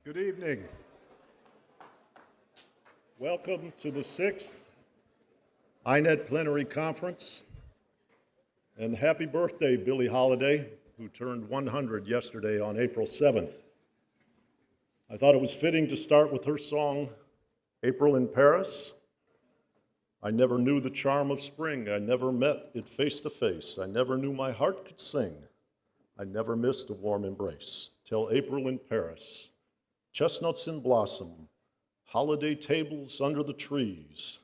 Good evening. Welcome to the 6th Plenary Conference. And happy birthday, Billie Holiday, who turned 100 yesterday on April 7th. I thought it was fitting to start with her song, April in Paris. I never knew the charm of spring. I never met it face to face. I never knew my heart could sing. I never missed a warm embrace till April in Paris. Chestnuts in blossom, holiday tables under the trees.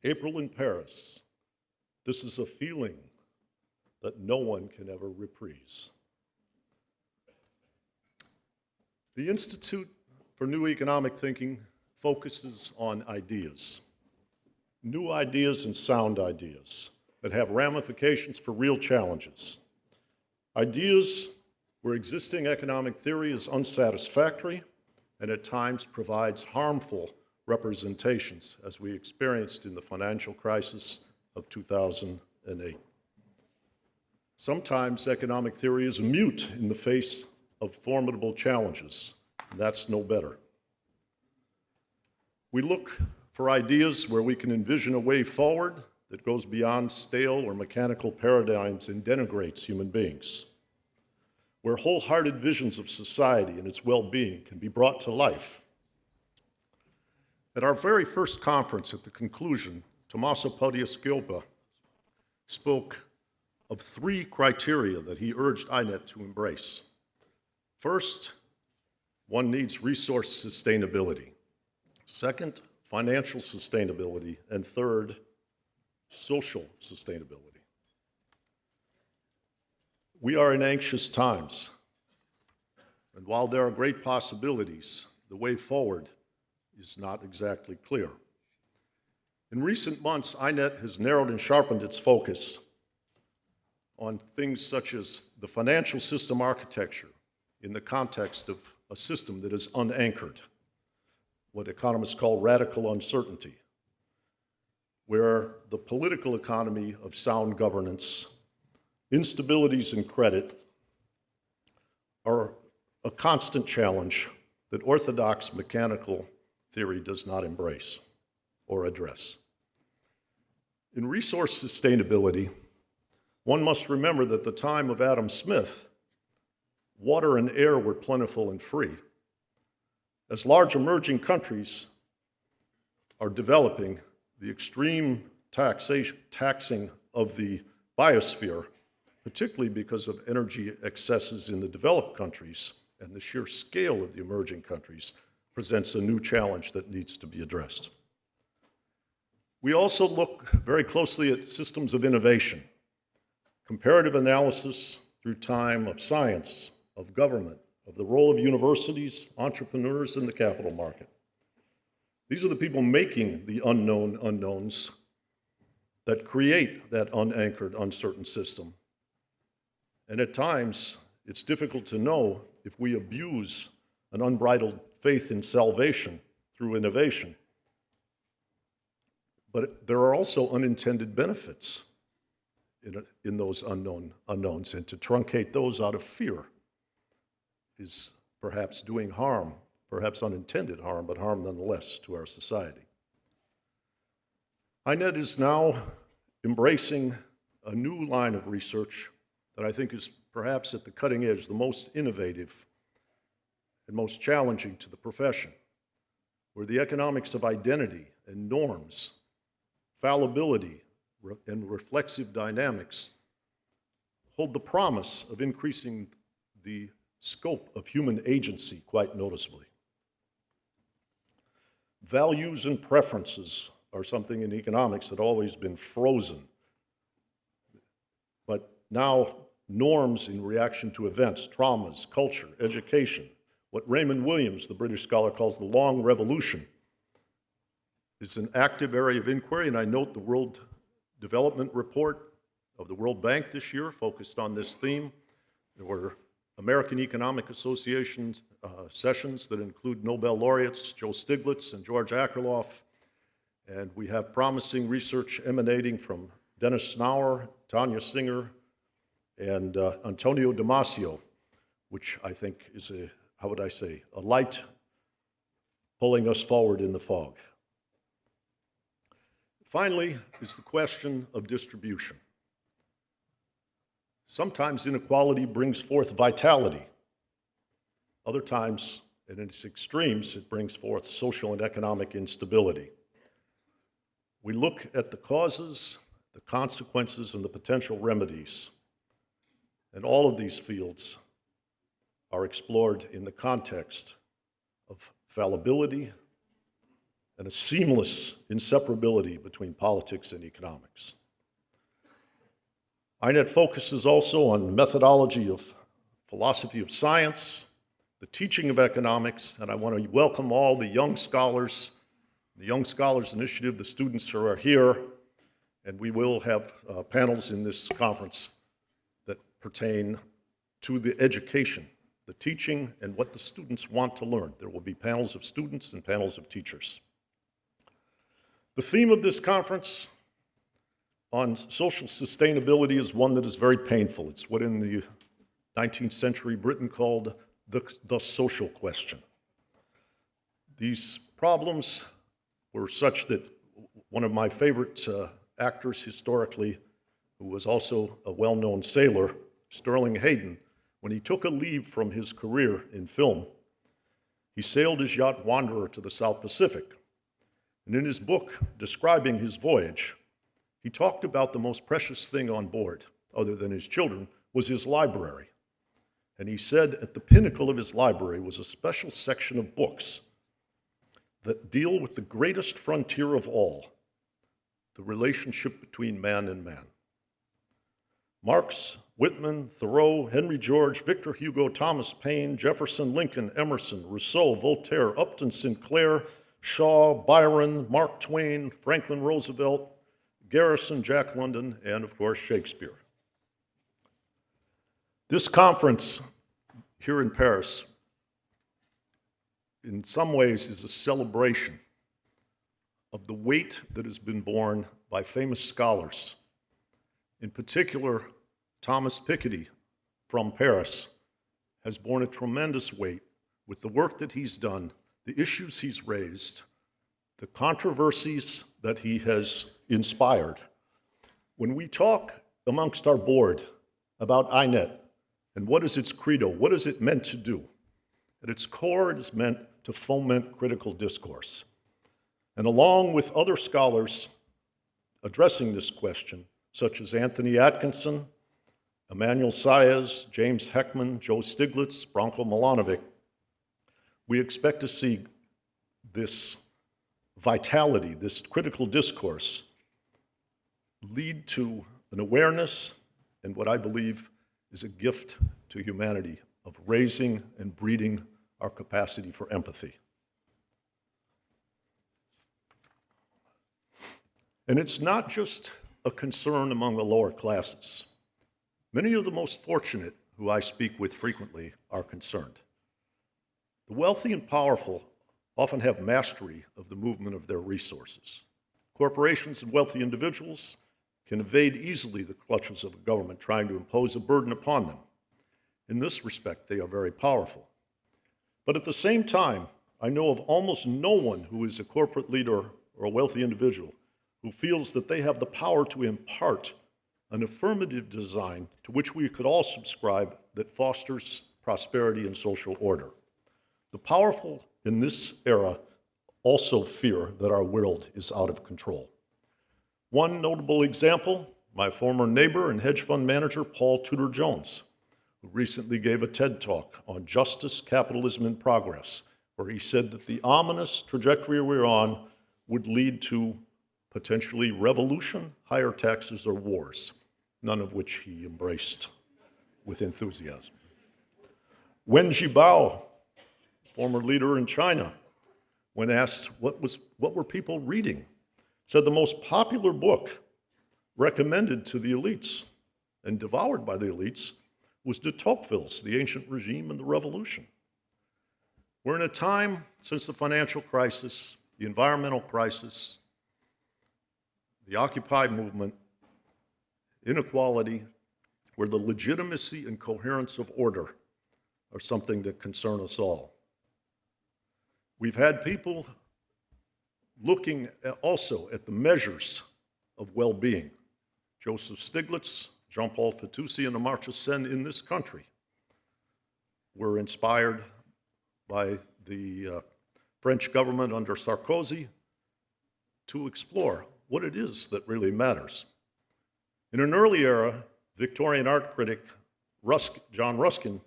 April in Paris. This is a feeling that no one can ever reprise. The Institute for New Economic Thinking focuses on ideas. New ideas and sound ideas that have ramifications for real challenges. Ideas where existing economic theory is unsatisfactory and at times provides harmful representations, as we experienced in the financial crisis of 2008. Sometimes economic theory is mute in the face of formidable challenges, and that's no better. We look for ideas where we can envision a way forward that goes beyond stale or mechanical paradigms and denigrates human beings, where wholehearted visions of society and its well-being can be brought to life. At our very first conference, at the conclusion, Tommaso Padoa-Schioppa spoke of 3 criteria that he urged INET to embrace. First, one needs resource sustainability. Second, financial sustainability. And third, social sustainability. We are in anxious times, and while there are great possibilities, the way forward is not exactly clear. In recent months, INET has narrowed and sharpened its focus on things such as the financial system architecture in the context of a system that is unanchored, what economists call radical uncertainty, where the political economy of sound governance, instabilities in credit are a constant challenge that orthodox mechanical theory does not embrace or address. In resource sustainability, one must remember that at the time of Adam Smith, water and air were plentiful and free. As large emerging countries are developing, the extreme taxing of the biosphere, particularly because of energy excesses in the developed countries and the sheer scale of the emerging countries, presents a new challenge that needs to be addressed. We also look very closely at systems of innovation, comparative analysis through time of science, of government, of the role of universities, entrepreneurs, and the capital market. These are the people making the unknown unknowns that create that unanchored, uncertain system. And at times, it's difficult to know if we abuse an unbridled faith in salvation through innovation. But there are also unintended benefits in those unknowns, and to truncate those out of fear is perhaps doing harm, perhaps unintended harm, but harm nonetheless to our society. INET is now embracing a new line of research that I think is perhaps at the cutting edge, the most innovative and most challenging to the profession, where the economics of identity and norms, fallibility, and reflexive dynamics hold the promise of increasing the scope of human agency quite noticeably. Values and preferences are something in economics that have always been frozen, but now norms in reaction to events, traumas, culture, education, what Raymond Williams, the British scholar, calls the long revolution, is an active area of inquiry, and I note the World Development Report of the World Bank this year focused on this theme. There were American Economic Association sessions that include Nobel laureates Joe Stiglitz and George Akerlof, and we have promising research emanating from Dennis Snauer, Tanya Singer, and Antonio Damasio, which I think is how would I say, a light pulling us forward in the fog. Finally is the question of distribution. Sometimes inequality brings forth vitality. Other times, and in its extremes, it brings forth social and economic instability. We look at the causes, the consequences, and the potential remedies. And all of these fields are explored in the context of fallibility and a seamless inseparability between politics and economics. INET focuses also on methodology of philosophy of science, the teaching of economics, and I want to welcome all the young scholars, the Young Scholars Initiative, the students who are here, and we will have panels in this conference that pertain to the education, the teaching, and what the students want to learn. There will be panels of students and panels of teachers. The theme of this conference on social sustainability is one that is very painful. It's what in the 19th century Britain called the social question. These problems were such that one of my favorite actors historically, who was also a well-known sailor, Sterling Hayden, when he took a leave from his career in film, he sailed his yacht Wanderer to the South Pacific. And in his book describing his voyage, he talked about the most precious thing on board, other than his children, was his library. And he said at the pinnacle of his library was a special section of books that deal with the greatest frontier of all, the relationship between man and man. Marx, Whitman, Thoreau, Henry George, Victor Hugo, Thomas Paine, Jefferson, Lincoln, Emerson, Rousseau, Voltaire, Upton Sinclair, Shaw, Byron, Mark Twain, Franklin Roosevelt, Garrison, Jack London, and of course Shakespeare. This conference here in Paris, in some ways, is a celebration of the weight that has been borne by famous scholars. In particular, Thomas Piketty from Paris has borne a tremendous weight with the work that he's done, the issues he's raised, the controversies that he has inspired. When we talk amongst our board about INET and what is its credo, what is it meant to do? At its core, it is meant to foment critical discourse. And along with other scholars addressing this question, such as Anthony Atkinson, Emmanuel Saez, James Heckman, Joe Stiglitz, Branko Milanovic, we expect to see this vitality, this critical discourse, lead to an awareness and what I believe is a gift to humanity of raising and breeding our capacity for empathy. And it's not just a concern among the lower classes. Many of the most fortunate who I speak with frequently are concerned. The wealthy and powerful often have mastery of the movement of their resources. Corporations and wealthy individuals can evade easily the clutches of a government trying to impose a burden upon them. In this respect, they are very powerful. But at the same time, I know of almost no one who is a corporate leader or a wealthy individual who feels that they have the power to impart an affirmative design to which we could all subscribe that fosters prosperity and social order. The powerful in this era also fear that our world is out of control. One notable example, my former neighbor and hedge fund manager, Paul Tudor Jones, who recently gave a TED Talk on justice, capitalism, and progress, where he said that the ominous trajectory we're on would lead to potentially revolution, higher taxes, or wars, none of which he embraced with enthusiasm. Wen Jiabao, former leader in China, when asked what were people reading, said the most popular book recommended to the elites and devoured by the elites was de Tocqueville's The Ancient Regime and the Revolution. We're in a time since the financial crisis, the environmental crisis, the Occupy movement, inequality, where the legitimacy and coherence of order are something that concern us all. We've had people looking also at the measures of well-being. Joseph Stiglitz, Jean-Paul Fitoussi, and Amartya Sen in this country were inspired by the French government under Sarkozy to explore what it is that really matters. In an early era, Victorian art critic John Ruskin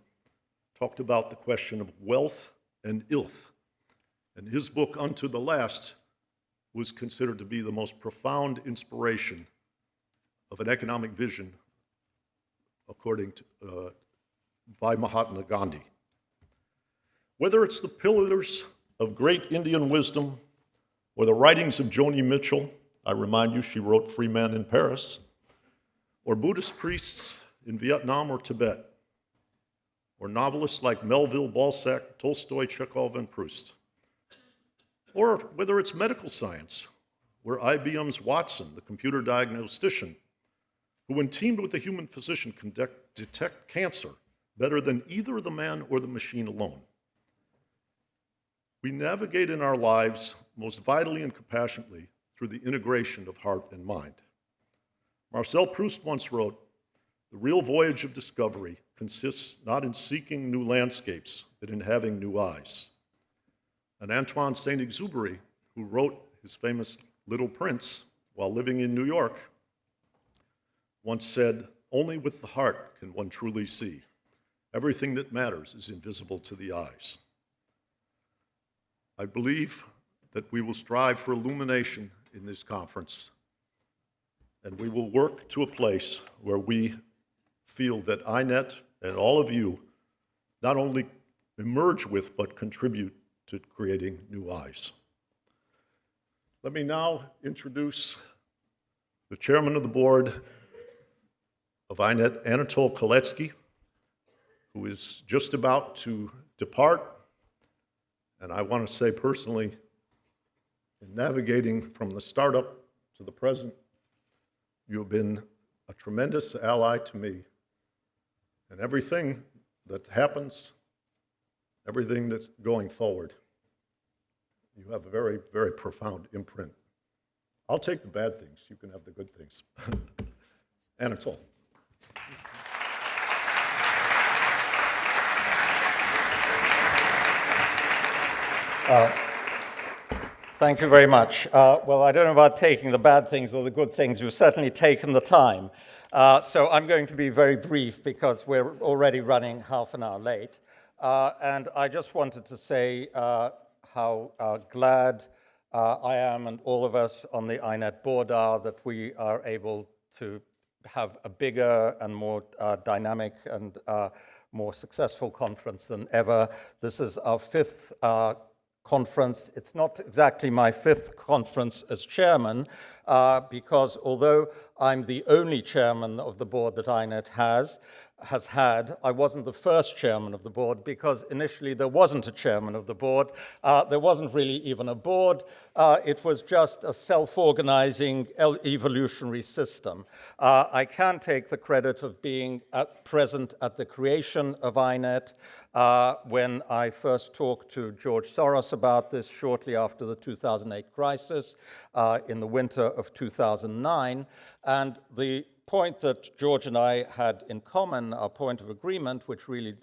talked about the question of wealth and ilth, and his book, Unto the Last, was considered to be the most profound inspiration of an economic vision according to, by Mahatma Gandhi. Whether it's the pillars of great Indian wisdom or the writings of Joni Mitchell, I remind you she wrote Free Man in Paris, or Buddhist priests in Vietnam or Tibet, or novelists like Melville, Balzac, Tolstoy, Chekhov, and Proust, or whether it's medical science, where IBM's Watson, the computer diagnostician, who when teamed with the human physician can detect cancer better than either the man or the machine alone. We navigate in our lives most vitally and compassionately through the integration of heart and mind. Marcel Proust once wrote, "The real voyage of discovery consists not in seeking new landscapes, but in having new eyes." And Antoine Saint-Exupéry, who wrote his famous Little Prince while living in New York, once said, "Only with the heart can one truly see. Everything that matters is invisible to the eyes." I believe that we will strive for illumination in this conference, and we will work to a place where we feel that INET and all of you not only emerge with, but contribute to creating new eyes. Let me now introduce the chairman of the board of INET, Anatol Koletsky, who is just about to depart. And I want to say personally, in navigating from the startup to the present, you have been a tremendous ally to me. And everything that happens, everything that's going forward, you have a very, very profound imprint. I'll take the bad things. You can have the good things. Anatol. Thank you very much. Well, I don't know about taking the bad things or the good things. You've certainly taken the time. So I'm going to be very brief because we're already running half an hour late. And I just wanted to say how glad I am and all of us on the INET board are that we are able to have a bigger and more dynamic and more successful conference than ever. This is our fifth conference. It's not exactly my fifth conference as chairman, because although I'm the only chairman of the board that INET has had, I wasn't the first chairman of the board because initially there wasn't a chairman of the board. There wasn't really even a board. It was just a self-organizing evolutionary system. I can take the credit of being present at the creation of INET when I first talked to George Soros about this shortly after the 2008 crisis in the winter of 2009. And the point that George and I had in common, our point of agreement, which really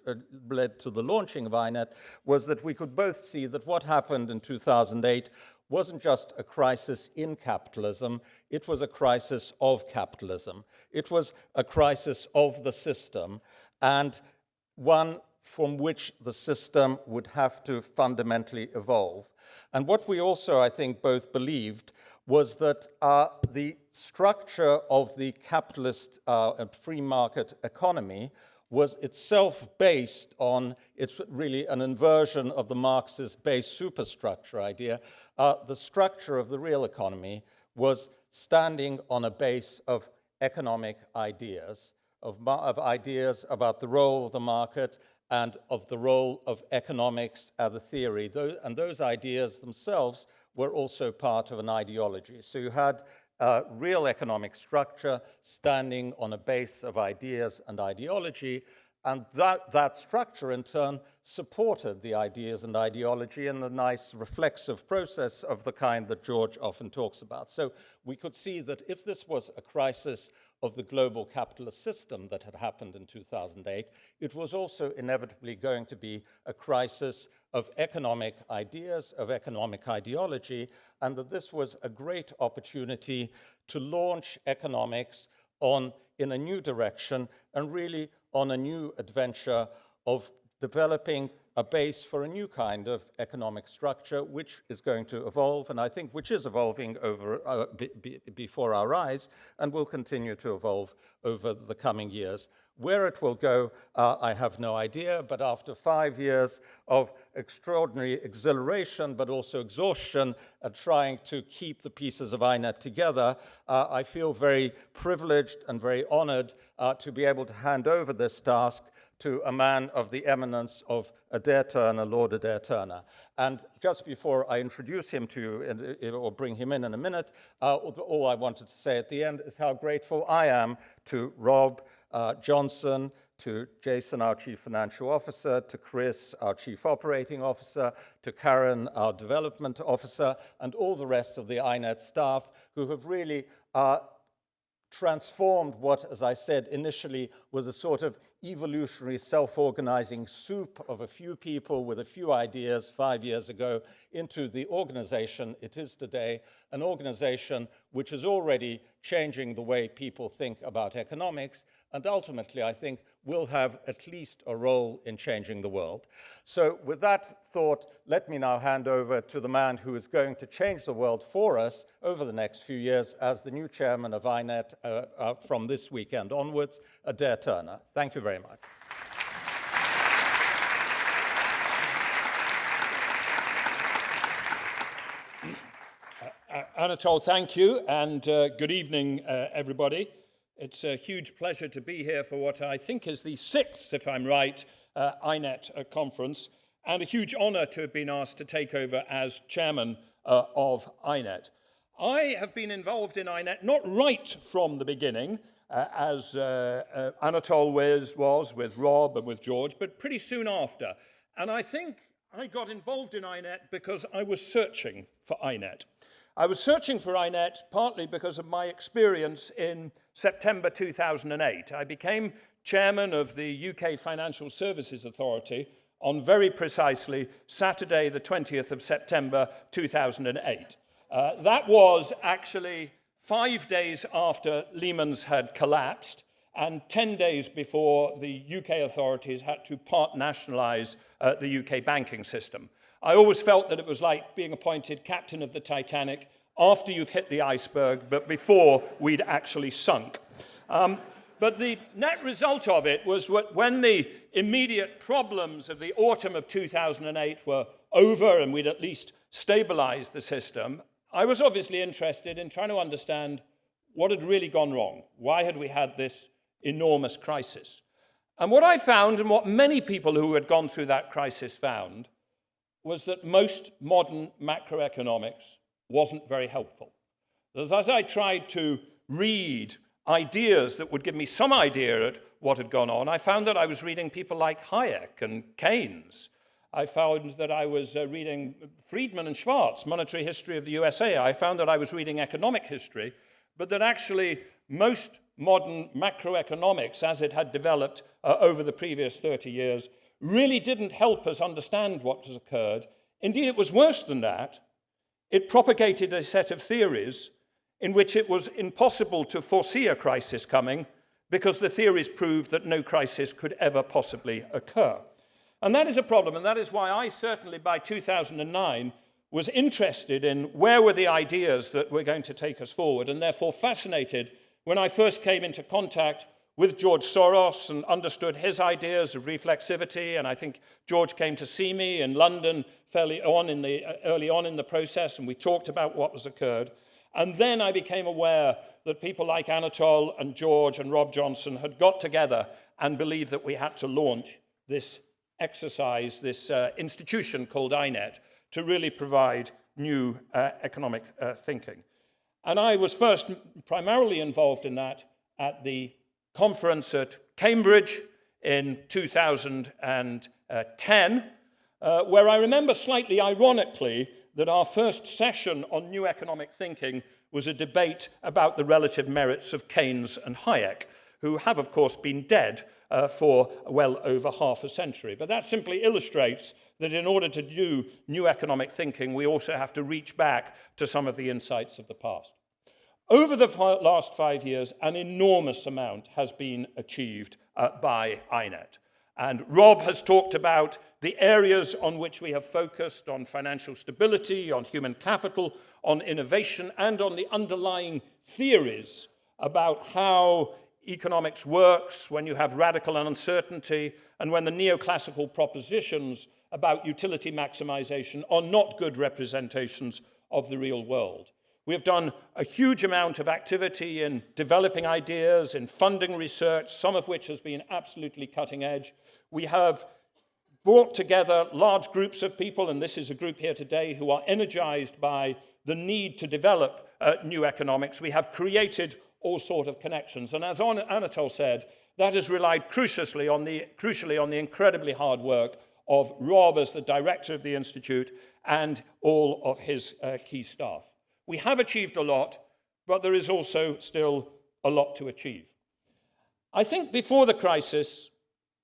led to the launching of INET, was that we could both see that what happened in 2008 wasn't just a crisis in capitalism, it was a crisis of capitalism. It was a crisis of the system, and one from which the system would have to fundamentally evolve. And what we also, I think, both believed was that the structure of the capitalist and free market economy was itself based on, it's really an inversion of the Marxist base superstructure idea. The structure of the real economy was standing on a base of economic ideas, of ideas about the role of the market and of the role of economics as a theory. And those ideas themselves were also part of an ideology. So you had a real economic structure standing on a base of ideas and ideology, And that structure, in turn, supported the ideas and ideology in the nice reflexive process of the kind that George often talks about. So we could see that if this was a crisis of the global capitalist system that had happened in 2008, it was also inevitably going to be a crisis of economic ideas, of economic ideology, and that this was a great opportunity to launch economics in a new direction and really on a new adventure of developing a base for a new kind of economic structure which is going to evolve, and I think which is evolving before our eyes and will continue to evolve over the coming years. Where it will go, I have no idea, but after 5 years of extraordinary exhilaration, but also exhaustion at trying to keep the pieces of INET together, I feel very privileged and very honored to be able to hand over this task to a man of the eminence of Adair Turner, Lord Adair Turner. And just before I introduce him to you, or bring him in a minute, all I wanted to say at the end is how grateful I am to Rob Johnson, to Jason, our Chief Financial Officer, to Chris, our Chief Operating Officer, to Karen, our Development Officer, and all the rest of the INET staff who have really transformed what, as I said initially, was a sort of evolutionary self-organizing soup of a few people with a few ideas 5 years ago into the organization it is today, an organization which is already changing the way people think about economics, and ultimately, I think, will have at least a role in changing the world. So with that thought, let me now hand over to the man who is going to change the world for us over the next few years as the new chairman of INET from this weekend onwards, Adair Turner. Thank you very much. Anatole, thank you, and good evening, everybody. It's a huge pleasure to be here for what I think is the 6th, if I'm right, INET conference, and a huge honor to have been asked to take over as chairman of INET. I have been involved in INET not right from the beginning, as Anatole was with Rob and with George, but pretty soon after. And I think I got involved in INET because I was searching for INET. I was searching for INET partly because of my experience in September 2008. I became chairman of the UK Financial Services Authority on very precisely Saturday, the 20th of September 2008. That was actually 5 days after Lehman's had collapsed and 10 days before the UK authorities had to part nationalize the UK banking system. I always felt that it was like being appointed captain of the Titanic after you've hit the iceberg, but before we'd actually sunk. But the net result of it was when the immediate problems of the autumn of 2008 were over and we'd at least stabilized the system, I was obviously interested in trying to understand what had really gone wrong. Why had we had this enormous crisis? And what I found, and what many people who had gone through that crisis found, was that most modern macroeconomics wasn't very helpful. As I tried to read ideas that would give me some idea at what had gone on, I found that I was reading people like Hayek and Keynes. I found that I was reading Friedman and Schwartz, Monetary History of the USA. I found that I was reading economic history, but that actually most modern macroeconomics, as it had developed over the previous 30 years, really didn't help us understand what has occurred. Indeed, it was worse than that. It propagated a set of theories in which it was impossible to foresee a crisis coming because the theories proved that no crisis could ever possibly occur. And that is a problem, and that is why I certainly, by 2009, was interested in where were the ideas that were going to take us forward, and therefore fascinated when I first came into contact with George Soros and understood his ideas of reflexivity, and I think George came to see me in London early on in the process, and we talked about what has occurred. And then I became aware that people like Anatole and George and Rob Johnson had got together and believed that we had to launch this exercise, this institution called INET, to really provide new economic thinking. And I was primarily involved in that at the conference at Cambridge in 2010, where I remember slightly ironically that our first session on new economic thinking was a debate about the relative merits of Keynes and Hayek, who have, of course, been dead for well over half a century. But that simply illustrates that in order to do new economic thinking, we also have to reach back to some of the insights of the past. Over the last 5 years, an enormous amount has been achieved by INET. And Rob has talked about the areas on which we have focused on financial stability, on human capital, on innovation, and on the underlying theories about how economics works when you have radical uncertainty and when the neoclassical propositions about utility maximization are not good representations of the real world. We have done a huge amount of activity in developing ideas, in funding research, some of which has been absolutely cutting edge. We have brought together large groups of people, and this is a group here today, who are energized by the need to develop new economics. We have created all sorts of connections. And as Anatol said, that has relied crucially on the incredibly hard work of Rob as the director of the Institute and all of his key staff. We have achieved a lot, but there is also still a lot to achieve. I think before the crisis,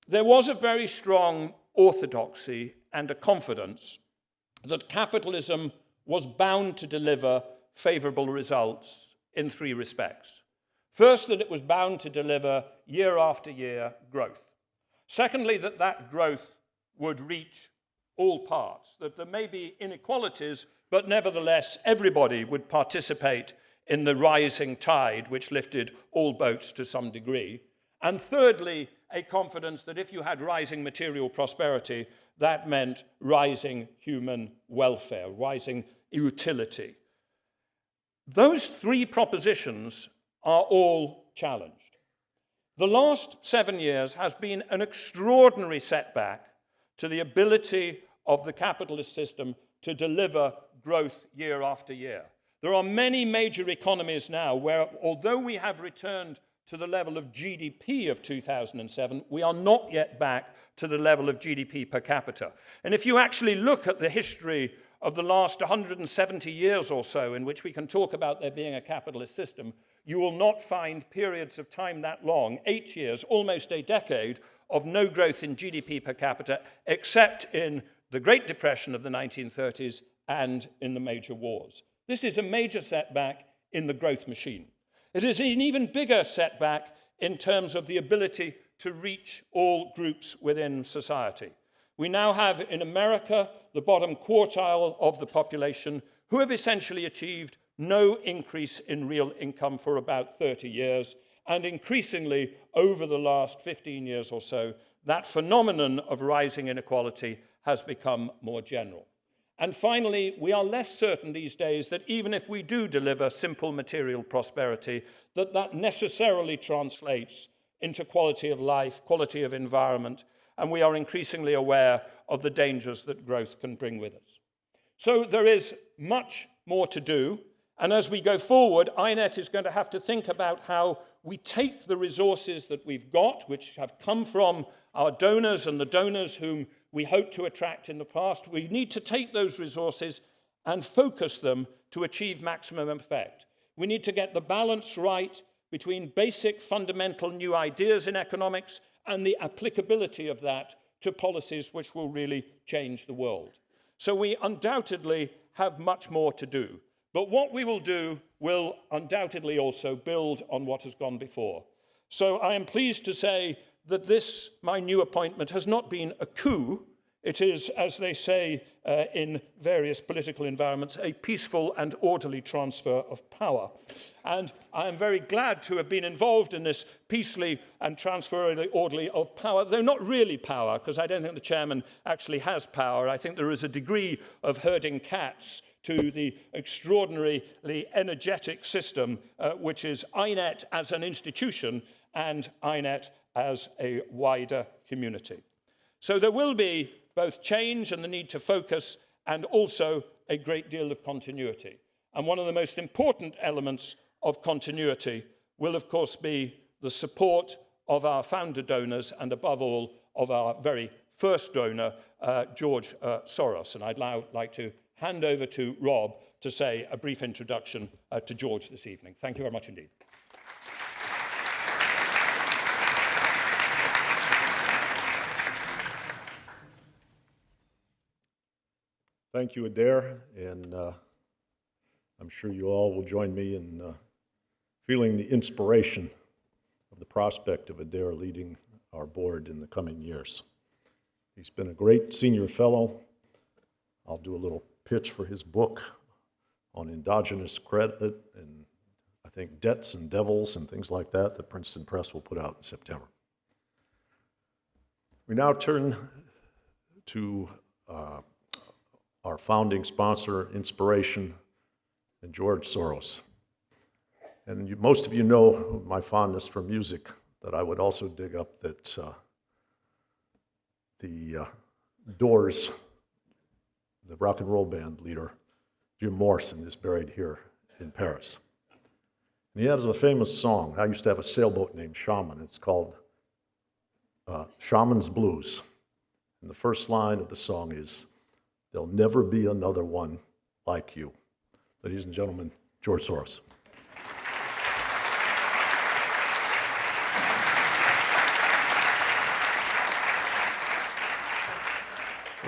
there was a very strong orthodoxy and a confidence that capitalism was bound to deliver favorable results in three respects. First, that it was bound to deliver year after year growth. Secondly, that that growth would reach all parts, that there may be inequalities, but nevertheless, everybody would participate in the rising tide, which lifted all boats to some degree. And thirdly, a confidence that if you had rising material prosperity, that meant rising human welfare, rising utility. Those three propositions are all challenged. The last 7 years has been an extraordinary setback to the ability of the capitalist system to deliver growth year after year. There are many major economies now where, although we have returned to the level of GDP of 2007, we are not yet back to the level of GDP per capita. And if you actually look at the history of the last 170 years or so in which we can talk about there being a capitalist system, you will not find periods of time that long, 8 years, almost a decade, of no growth in GDP per capita, except in the Great Depression of the 1930s and in the major wars. This is a major setback in the growth machine. It is an even bigger setback in terms of the ability to reach all groups within society. We now have in America the bottom quartile of the population who have essentially achieved no increase in real income for about 30 years, and increasingly over the last 15 years or so, that phenomenon of rising inequality has become more general. And finally, we are less certain these days that even if we do deliver simple material prosperity, that that necessarily translates into quality of life, quality of environment, and we are increasingly aware of the dangers that growth can bring with us. So there is much more to do, and as we go forward, INET is going to have to think about how we take the resources that we've got, which have come from our donors and the donors whom we hope to attract in the past. We need to take those resources and focus them to achieve maximum effect. We need to get the balance right between basic fundamental new ideas in economics and the applicability of that to policies which will really change the world. So we undoubtedly have much more to do. But what we will do will undoubtedly also build on what has gone before. So I am pleased to say that this, my new appointment, has not been a coup. It is, as they say in various political environments, a peaceful and orderly transfer of power. And I am very glad to have been involved in this peacefully and transfer orderly of power, though not really power, because I don't think the chairman actually has power. I think there is a degree of herding cats to the extraordinarily energetic system, which is INET as an institution and INET as a wider community. So there will be both change and the need to focus, and also a great deal of continuity. And one of the most important elements of continuity will, of course, be the support of our founder donors and above all of our very first donor, George Soros. And I'd now like to hand over to Rob to say a brief introduction to George this evening. Thank you very much indeed. Thank you, Adair, and I'm sure you all will join me in feeling the inspiration of the prospect of Adair leading our board in the coming years. He's been a great senior fellow. I'll do a little pitch for his book on endogenous credit and I think debts and devils and things like that that Princeton Press will put out in September. We now turn to our founding sponsor, inspiration, and George Soros. And most of you know my fondness for music, that I would also dig up that the Doors, the rock and roll band leader, Jim Morrison, is buried here in Paris. And he has a famous song. I used to have a sailboat named Shaman. It's called Shaman's Blues. And the first line of the song is, "There'll never be another one like you." Ladies and gentlemen, George Soros.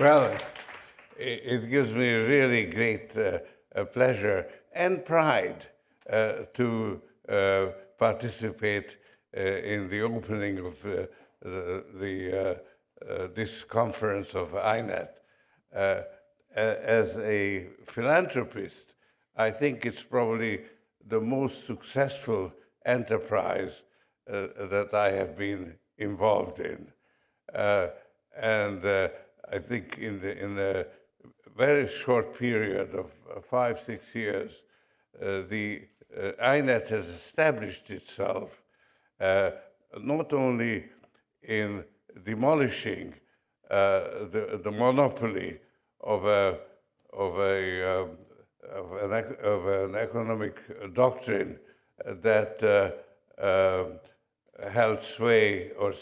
Well, it gives me really great pleasure and pride to participate in the opening of this conference of INET. As a philanthropist, I think it's probably the most successful enterprise that I have been involved in. I think in a very short period of 5-6 years, the INET has established itself not only in demolishing the monopoly of an economic doctrine that held sway or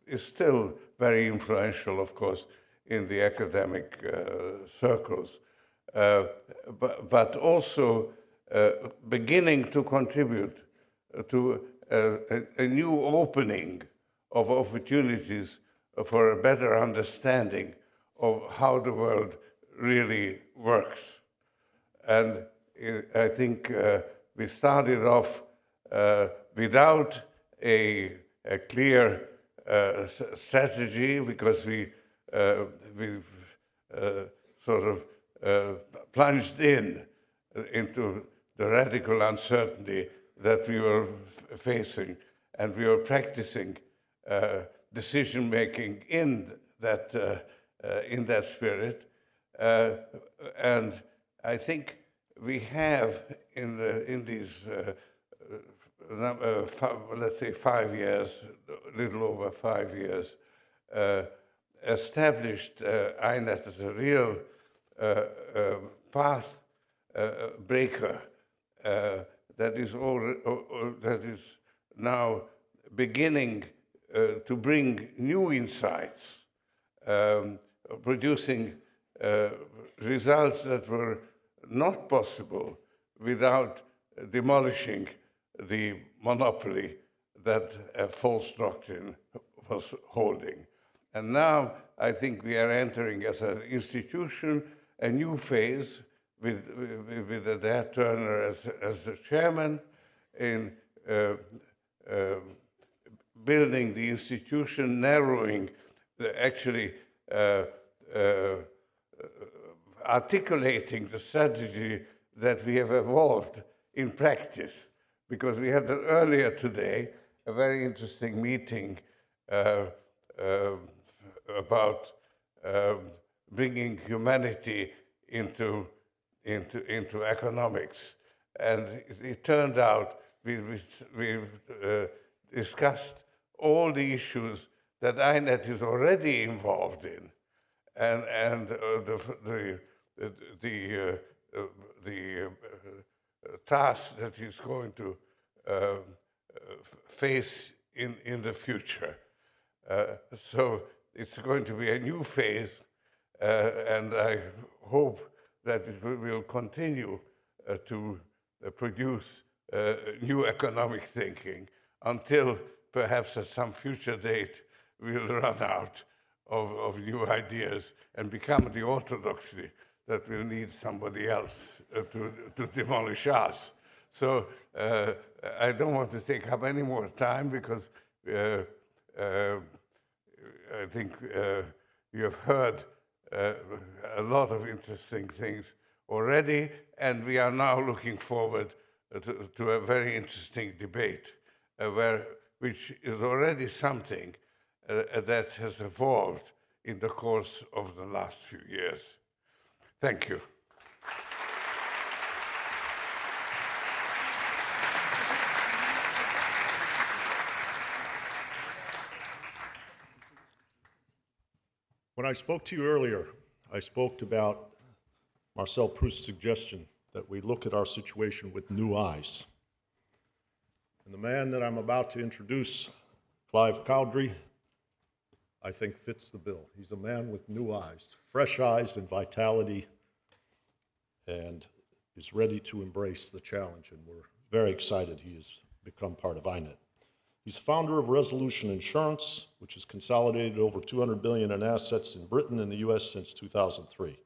is still very influential, of course, in the academic circles, but also beginning to contribute to a new opening of opportunities for a better understanding of how the world really works. And I think we started off without a clear strategy, because we sort of plunged into the radical uncertainty that we were facing, and we were practicing decision-making in that spirit. And I think we have in these let's say 5 years, a little over 5 years, established INET as a real path breaker that is now beginning to bring new insights, producing results that were not possible without demolishing the monopoly that a false doctrine was holding. And now I think we are entering as an institution a new phase with Adair Turner as the chairman in building the institution, narrowing, articulating the strategy that we have evolved in practice. Because we had earlier today a very interesting meeting about bringing humanity into economics, and it turned out we discussed all the issues that INET is already involved in, and the task that is going to face in the future. So it's going to be a new phase, and I hope that it will continue to produce new economic thinking until perhaps at some future date we'll run out of new ideas and become the orthodoxy that will need somebody else to demolish us. So I don't want to take up any more time because I think you have heard a lot of interesting things already, and we are now looking forward to a very interesting debate, which is already something that has evolved in the course of the last few years. Thank you. When I spoke to you earlier, I spoke about Marcel Proust's suggestion that we look at our situation with new eyes. And the man that I'm about to introduce, Clive Cowdery, I think fits the bill. He's a man with new eyes, fresh eyes and vitality, and is ready to embrace the challenge. And we're very excited he has become part of INET. He's founder of Resolution Insurance, which has consolidated over $200 billion in assets in Britain and the US since 2003.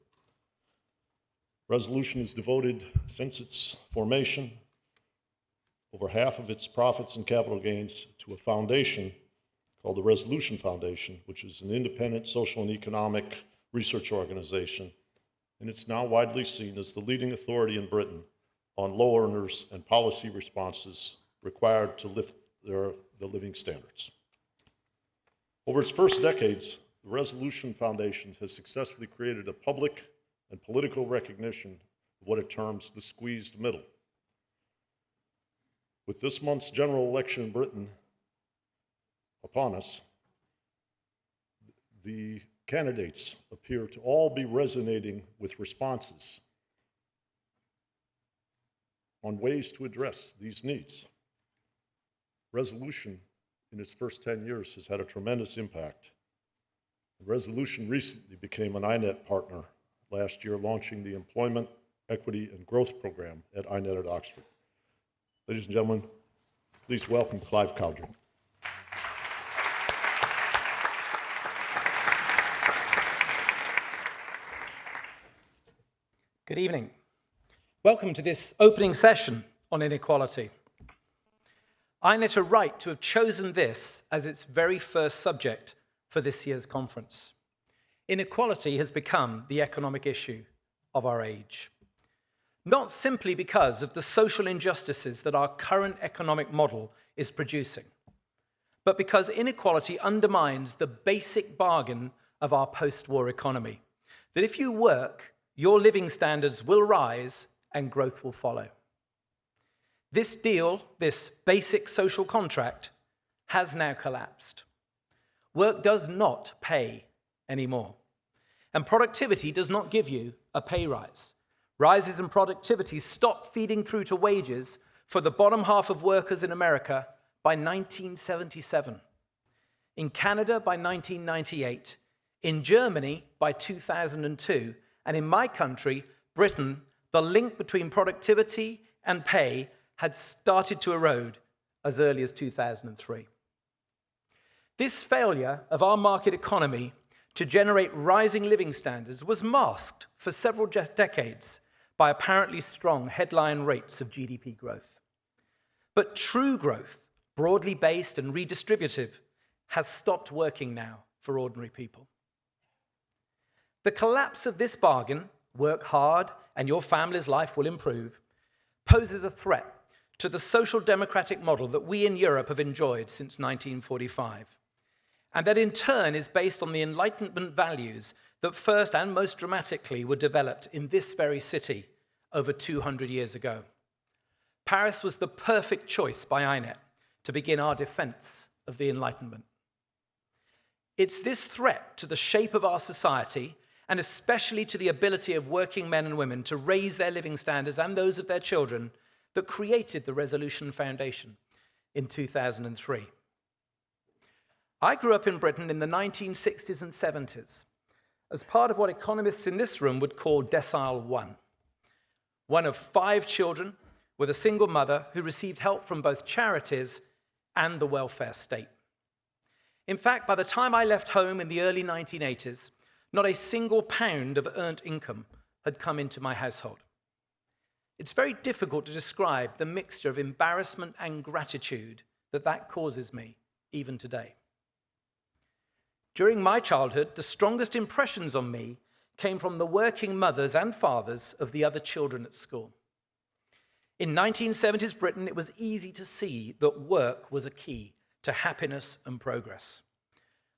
Resolution has devoted, since its formation, over half of its profits and capital gains to a foundation called the Resolution Foundation, which is an independent social and economic research organization, and it's now widely seen as the leading authority in Britain on low earners and policy responses required to lift the living standards. Over its first decades, the Resolution Foundation has successfully created a public and political recognition of what it terms the squeezed middle. With this month's general election in Britain upon us, the candidates appear to all be resonating with responses on ways to address these needs. Resolution, in its first 10 years, has had a tremendous impact. Resolution recently became an INET partner last year, launching the Employment, Equity, and Growth Program at INET at Oxford. Ladies and gentlemen, please welcome Clive Cowdery. Good evening. Welcome to this opening session on inequality. INET are right to have chosen this as its very first subject for this year's conference. Inequality has become the economic issue of our age. Not simply because of the social injustices that our current economic model is producing, but because inequality undermines the basic bargain of our post-war economy, that if you work, your living standards will rise and growth will follow. This deal, this basic social contract, has now collapsed. Work does not pay anymore, and productivity does not give you a pay rise. Rises in productivity stop feeding through to wages for the bottom half of workers in America by 1977, in Canada by 1998, in Germany by 2002, and in my country, Britain, the link between productivity and pay had started to erode as early as 2003. This failure of our market economy to generate rising living standards was masked for several decades by apparently strong headline rates of GDP growth. But true growth, broadly based and redistributive, has stopped working now for ordinary people. The collapse of this bargain, work hard and your family's life will improve, poses a threat to the social democratic model that we in Europe have enjoyed since 1945, and that in turn is based on the Enlightenment values that first and most dramatically were developed in this very city over 200 years ago. Paris was the perfect choice by INET to begin our defense of the Enlightenment. It's this threat to the shape of our society, and especially to the ability of working men and women to raise their living standards and those of their children, that created the Resolution Foundation in 2003. I grew up in Britain in the 1960s and 70s as part of what economists in this room would call decile 1 of 5 children with a single mother who received help from both charities and the welfare state. In fact, by the time I left home in the early 1980s, not a single pound of earned income had come into my household. It's very difficult to describe the mixture of embarrassment and gratitude that causes me even today. During my childhood, the strongest impressions on me came from the working mothers and fathers of the other children at school. In 1970s Britain, it was easy to see that work was a key to happiness and progress.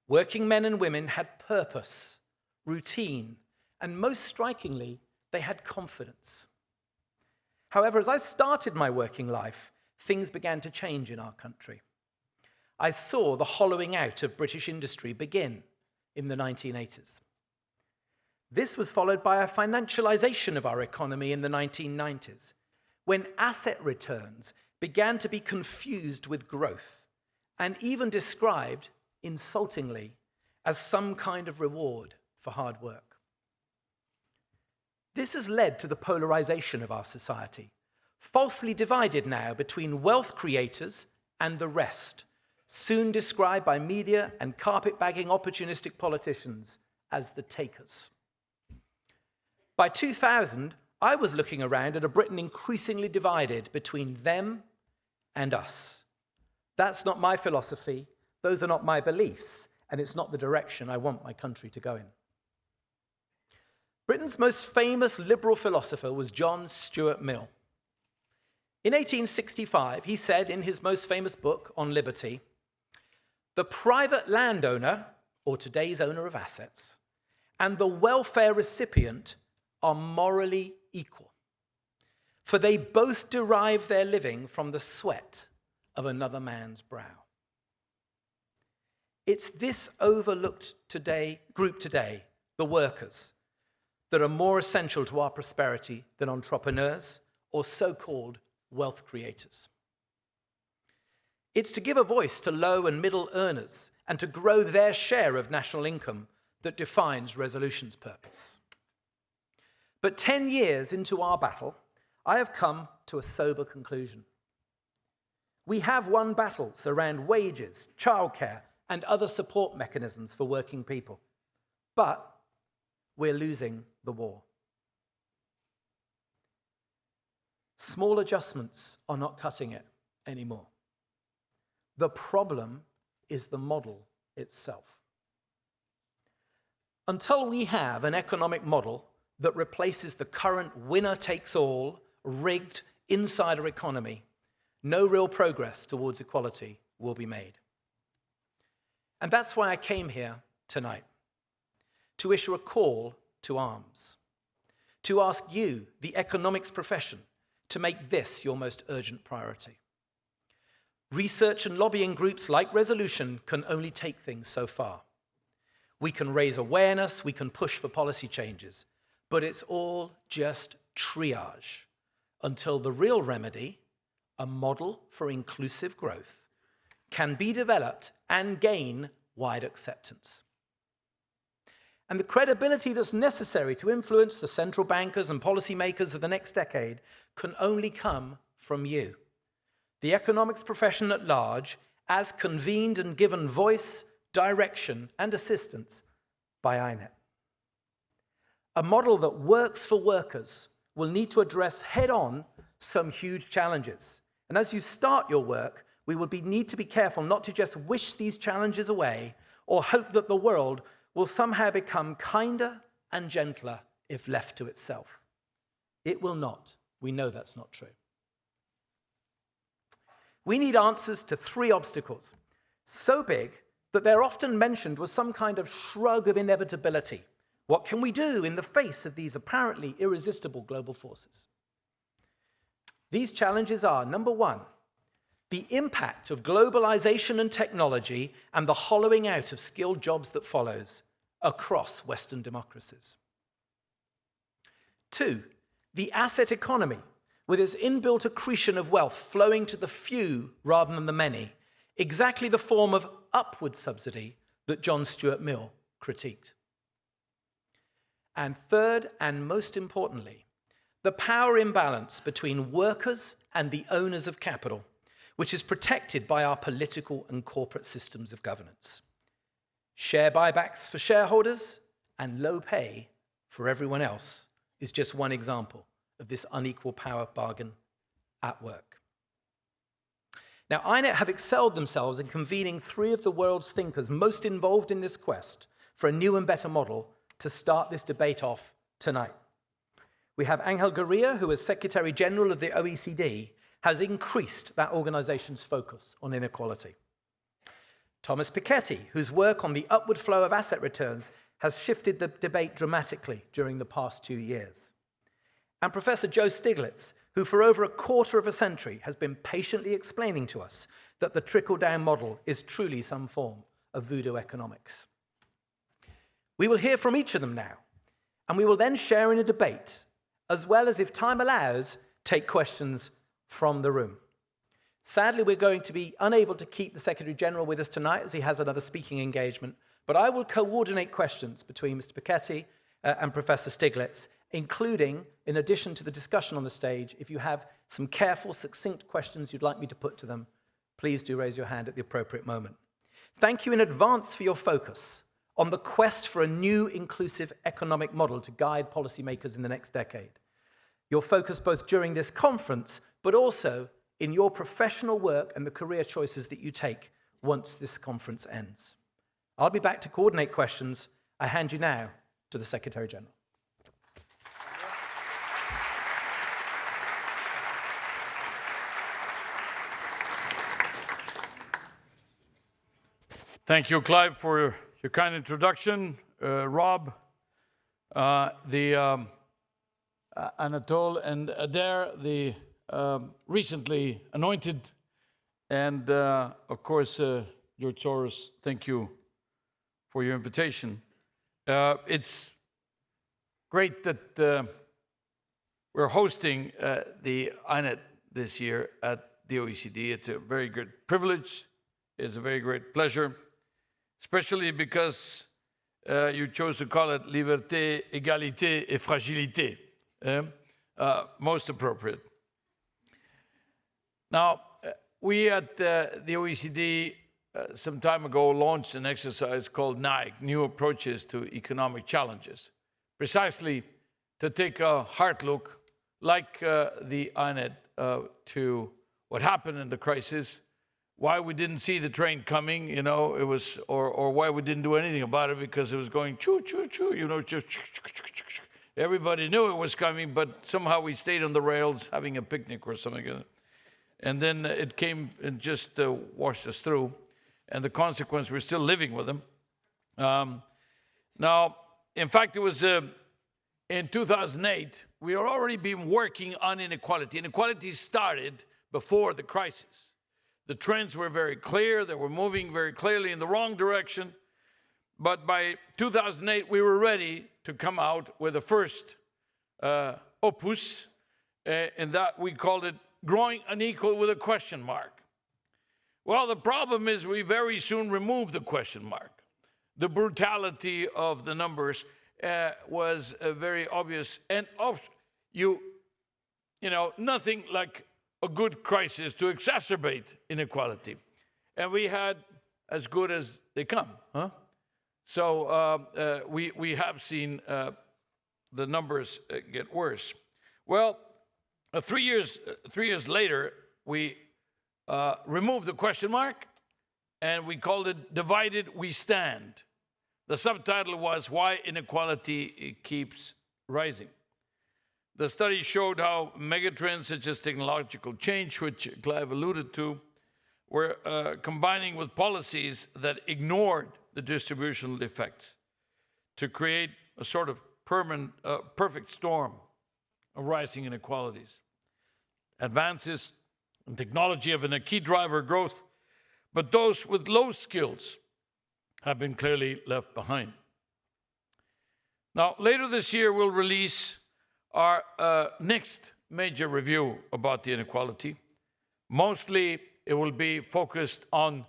Working men and women had purpose, routine, and most strikingly, they had confidence. However, as I started my working life, things began to change in our country. I saw the hollowing out of British industry begin in the 1980s. This was followed by a financialization of our economy in the 1990s, when asset returns began to be confused with growth and even described, insultingly, as some kind of reward for hard work. This has led to the polarization of our society, falsely divided now between wealth creators and the rest, soon described by media and carpetbagging opportunistic politicians as the takers. By 2000, I was looking around at a Britain increasingly divided between them and us. That's not my philosophy, those are not my beliefs, and it's not the direction I want my country to go in. Britain's most famous liberal philosopher was John Stuart Mill. In 1865, he said in his most famous book on Liberté, "The private landowner, or today's owner of assets, and the welfare recipient are morally equal, for they both derive their living from the sweat of another man's brow." It's this overlooked group today, the workers, that are more essential to our prosperity than entrepreneurs or so-called wealth creators. It's to give a voice to low and middle earners and to grow their share of national income that defines Resolution's purpose. But 10 years into our battle, I have come to a sober conclusion. We have won battles around wages, childcare, and other support mechanisms for working people, but we're losing the war. Small adjustments are not cutting it anymore. The problem is the model itself. Until we have an economic model that replaces the current winner-takes-all, rigged insider economy, no real progress towards equality will be made. And that's why I came here tonight, to issue a call to arms, to ask you, the economics profession, to make this your most urgent priority. Research and lobbying groups like Resolution can only take things so far. We can raise awareness, we can push for policy changes, but it's all just triage until the real remedy, a model for inclusive growth, can be developed and gain wide acceptance. And the credibility that's necessary to influence the central bankers and policymakers of the next decade can only come from you, the economics profession at large, as convened and given voice, direction, and assistance by INET. A model that works for workers will need to address head-on some huge challenges. And as you start your work, we will need to be careful not to just wish these challenges away or hope that the world will somehow become kinder and gentler if left to itself. It will not. We know that's not true. We need answers to 3 obstacles, so big that they're often mentioned with some kind of shrug of inevitability. What can we do in the face of these apparently irresistible global forces? These challenges are, number 1, the impact of globalization and technology and the hollowing out of skilled jobs that follows across Western democracies. 2, the asset economy, with its inbuilt accretion of wealth flowing to the few rather than the many, exactly the form of upward subsidy that John Stuart Mill critiqued. And third, and most importantly, the power imbalance between workers and the owners of capital, which is protected by our political and corporate systems of governance. Share buybacks for shareholders and low pay for everyone else is just one example of this unequal power bargain at work. Now, INET have excelled themselves in convening three of the world's thinkers most involved in this quest for a new and better model to start this debate off tonight. We have Angel Gurria, who as Secretary General of the OECD, has increased that organization's focus on inequality. Thomas Piketty, whose work on the upward flow of asset returns has shifted the debate dramatically during the past 2 years. And Professor Joe Stiglitz, who for over a quarter of a century has been patiently explaining to us that the trickle-down model is truly some form of voodoo economics. We will hear from each of them now, and we will then share in a debate, as well as, if time allows, take questions from the room. Sadly, we're going to be unable to keep the Secretary General with us tonight as he has another speaking engagement, but I will coordinate questions between Mr. Piketty and Professor Stiglitz, including, in addition to the discussion on the stage, if you have some careful, succinct questions you'd like me to put to them, please do raise your hand at the appropriate moment. Thank you in advance for your focus on the quest for a new inclusive economic model to guide policymakers in the next decade. Your focus both during this conference, but also in your professional work and the career choices that you take once this conference ends. I'll be back to coordinate questions. I hand you now to the Secretary General. Thank you, Clive, for your kind introduction. Rob, Anatole, and Adair, the recently anointed, and of course, George Soros, thank you for your invitation. It's great that we're hosting the INET this year at the OECD. It's a very good privilege. It's a very great pleasure, especially because you chose to call it Liberté, égalité et fragilité. Most appropriate. Now, we at the OECD some time ago launched an exercise called NIC, New Approaches to Economic Challenges, precisely to take a hard look, like the INET, to what happened in the crisis, why we didn't see the train coming, you know, it was, or why we didn't do anything about it because it was going choo, choo, choo, you know, just everybody knew it was coming, but somehow we stayed on the rails having a picnic or something. And then it came and just washed us through. And the consequence, we're still living with them. Now, in fact, it was in 2008, we had already been working on inequality. Inequality started before the crisis. The trends were very clear. They were moving very clearly in the wrong direction. But by 2008, we were ready to come out with the first opus, and that we called it Growing Unequal with a question mark. Well, the problem is we very soon removed the question mark. The brutality of the numbers was very obvious, and you know, nothing like a good crisis to exacerbate inequality. And we had as good as they come, huh? So we have seen the numbers get worse. Well, 3 years later, we removed the question mark, and we called it Divided We Stand. The subtitle was Why Inequality Keeps Rising. The study showed how megatrends such as technological change, which Clive alluded to, were combining with policies that ignored the distributional effects to create a sort of permanent, perfect storm of rising inequalities. Advances in technology have been a key driver of growth, but those with low skills have been clearly left behind. Now, later this year, we'll release our next major review about the inequality. Mostly, it will be focused on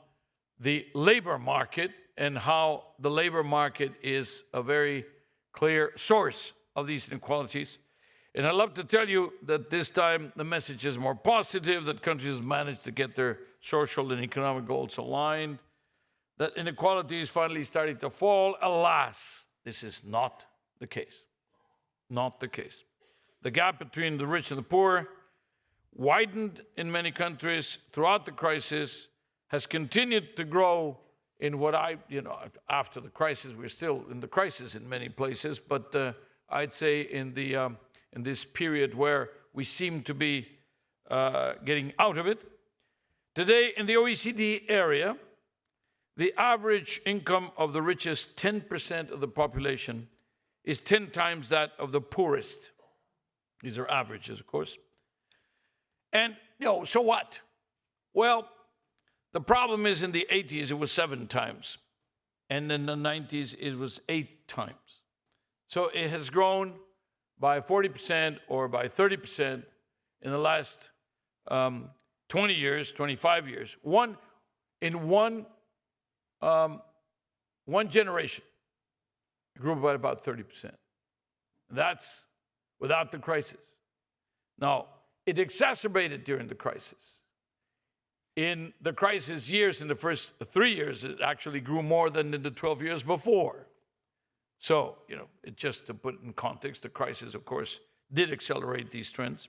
the labor market and how the labor market is a very clear source of these inequalities. And I'd love to tell you that this time the message is more positive, that countries managed to get their social and economic goals aligned, that inequality is finally starting to fall. Alas, this is not the case. Not the case. The gap between the rich and the poor widened in many countries throughout the crisis, has continued to grow in what after the crisis, we're still in the crisis in many places, but I'd say in this period where we seem to be getting out of it. Today in the OECD area, the average income of the richest 10% of the population is 10 times that of the poorest. These are averages, of course. And, so what? Well, the problem is in the 80s, it was 7 times. And in the 90s, it was 8 times. So it has grown by 40% or by 30% in the last 20 years, 25 years. One generation, it grew by about 30%. That's without the crisis. Now, it exacerbated during the crisis. In the crisis years, in the first 3 years, it actually grew more than in the 12 years before. So, just to put it in context, the crisis, of course, did accelerate these trends.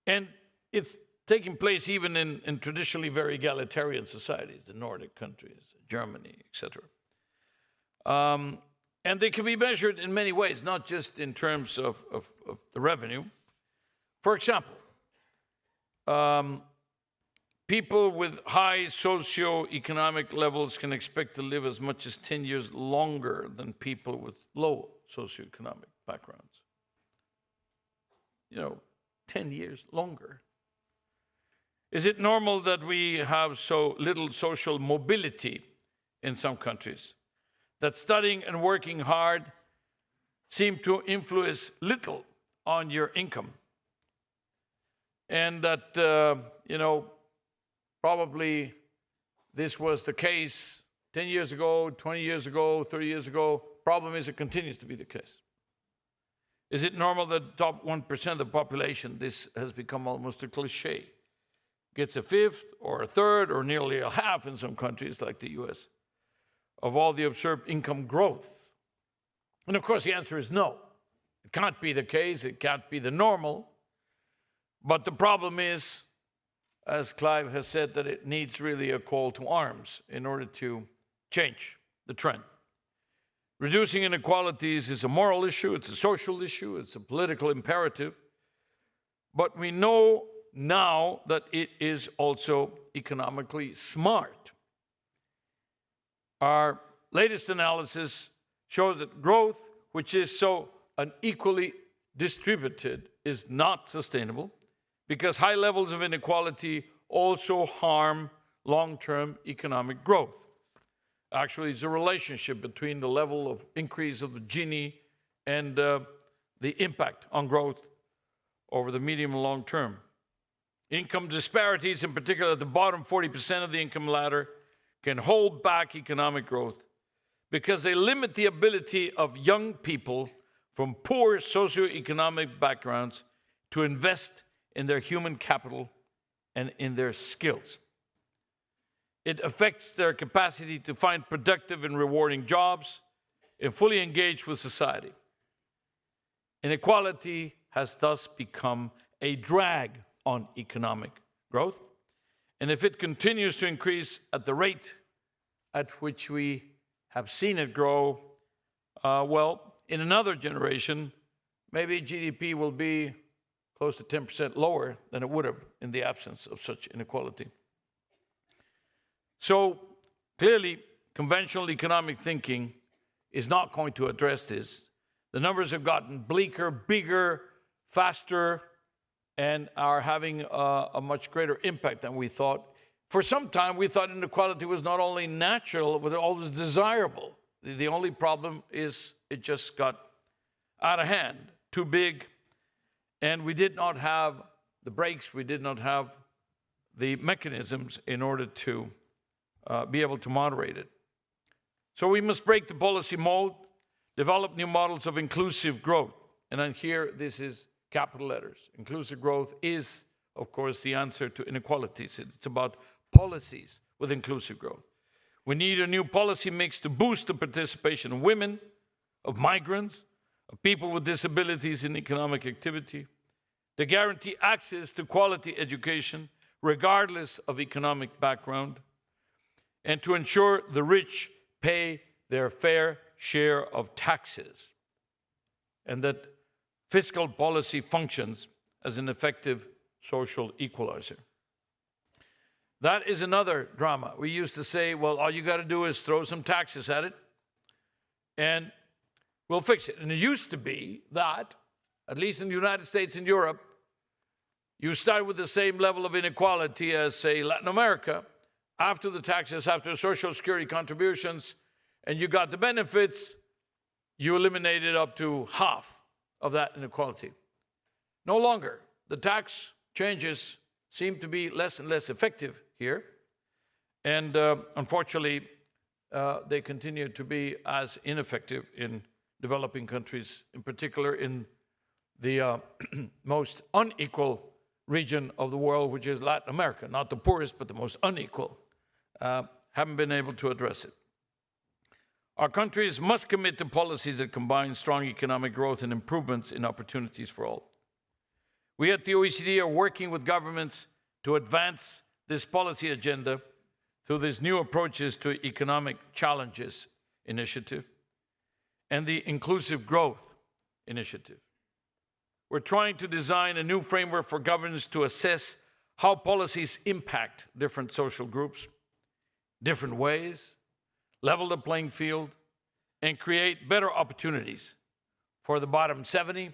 And it's taking place even in traditionally very egalitarian societies, the Nordic countries, Germany, etc. And they can be measured in many ways, not just in terms of the revenue. For example, people with high socioeconomic levels can expect to live as much as 10 years longer than people with low socioeconomic backgrounds. 10 years longer. Is it normal that we have so little social mobility in some countries? That studying and working hard seem to influence little on your income? And that, probably this was the case 10 years ago, 20 years ago, 30 years ago. Problem is, it continues to be the case. Is it normal that the top 1% of the population, this has become almost a cliche, gets a fifth or a third or nearly a half in some countries like the US of all the observed income growth? And of course the answer is no. It can't be the case, it can't be the normal. But the problem is, as Clive has said, that it needs really a call to arms in order to change the trend. Reducing inequalities is a moral issue, it's a social issue, it's a political imperative. But we know now that it is also economically smart. Our latest analysis shows that growth, which is so unequally distributed, is not sustainable, because high levels of inequality also harm long-term economic growth. Actually, it's a relationship between the level of increase of the Gini and the impact on growth over the medium and long term. Income disparities, in particular at the bottom 40% of the income ladder, can hold back economic growth because they limit the ability of young people from poor socioeconomic backgrounds to invest in their human capital and in their skills. It affects their capacity to find productive and rewarding jobs and fully engage with society. Inequality has thus become a drag on economic growth. And if it continues to increase at the rate at which we have seen it grow, in another generation, maybe GDP will be close to 10% lower than it would have in the absence of such inequality. So clearly, conventional economic thinking is not going to address this. The numbers have gotten bleaker, bigger, faster, and are having a much greater impact than we thought. For some time, we thought inequality was not only natural, but always desirable. The only problem is it just got out of hand, too big, and we did not have the brakes, we did not have the mechanisms in order to be able to moderate it. So we must break the policy mold, develop new models of inclusive growth. And then here, this is capital letters. Inclusive growth is, of course, the answer to inequalities. It's about policies with inclusive growth. We need a new policy mix to boost the participation of women, of migrants, of people with disabilities in economic activity, to guarantee access to quality education, regardless of economic background, and to ensure the rich pay their fair share of taxes, and that fiscal policy functions as an effective social equalizer. That is another drama. We used to say, well, all you got to do is throw some taxes at it, and we'll fix it. And it used to be that, at least in the United States and Europe, you start with the same level of inequality as, say, Latin America, after the taxes, after Social Security contributions, and you got the benefits, you eliminated up to half of that inequality. No longer. The tax changes seem to be less and less effective here, and unfortunately, they continue to be as ineffective in developing countries, in particular in the most unequal region of the world, which is Latin America. Not the poorest, but the most unequal. Haven't been able to address it. Our countries must commit to policies that combine strong economic growth and improvements in opportunities for all. We at the OECD are working with governments to advance this policy agenda through these new approaches to economic challenges initiative and the Inclusive Growth Initiative. We're trying to design a new framework for governance to assess how policies impact different social groups, different ways, level the playing field, and create better opportunities for the bottom 70,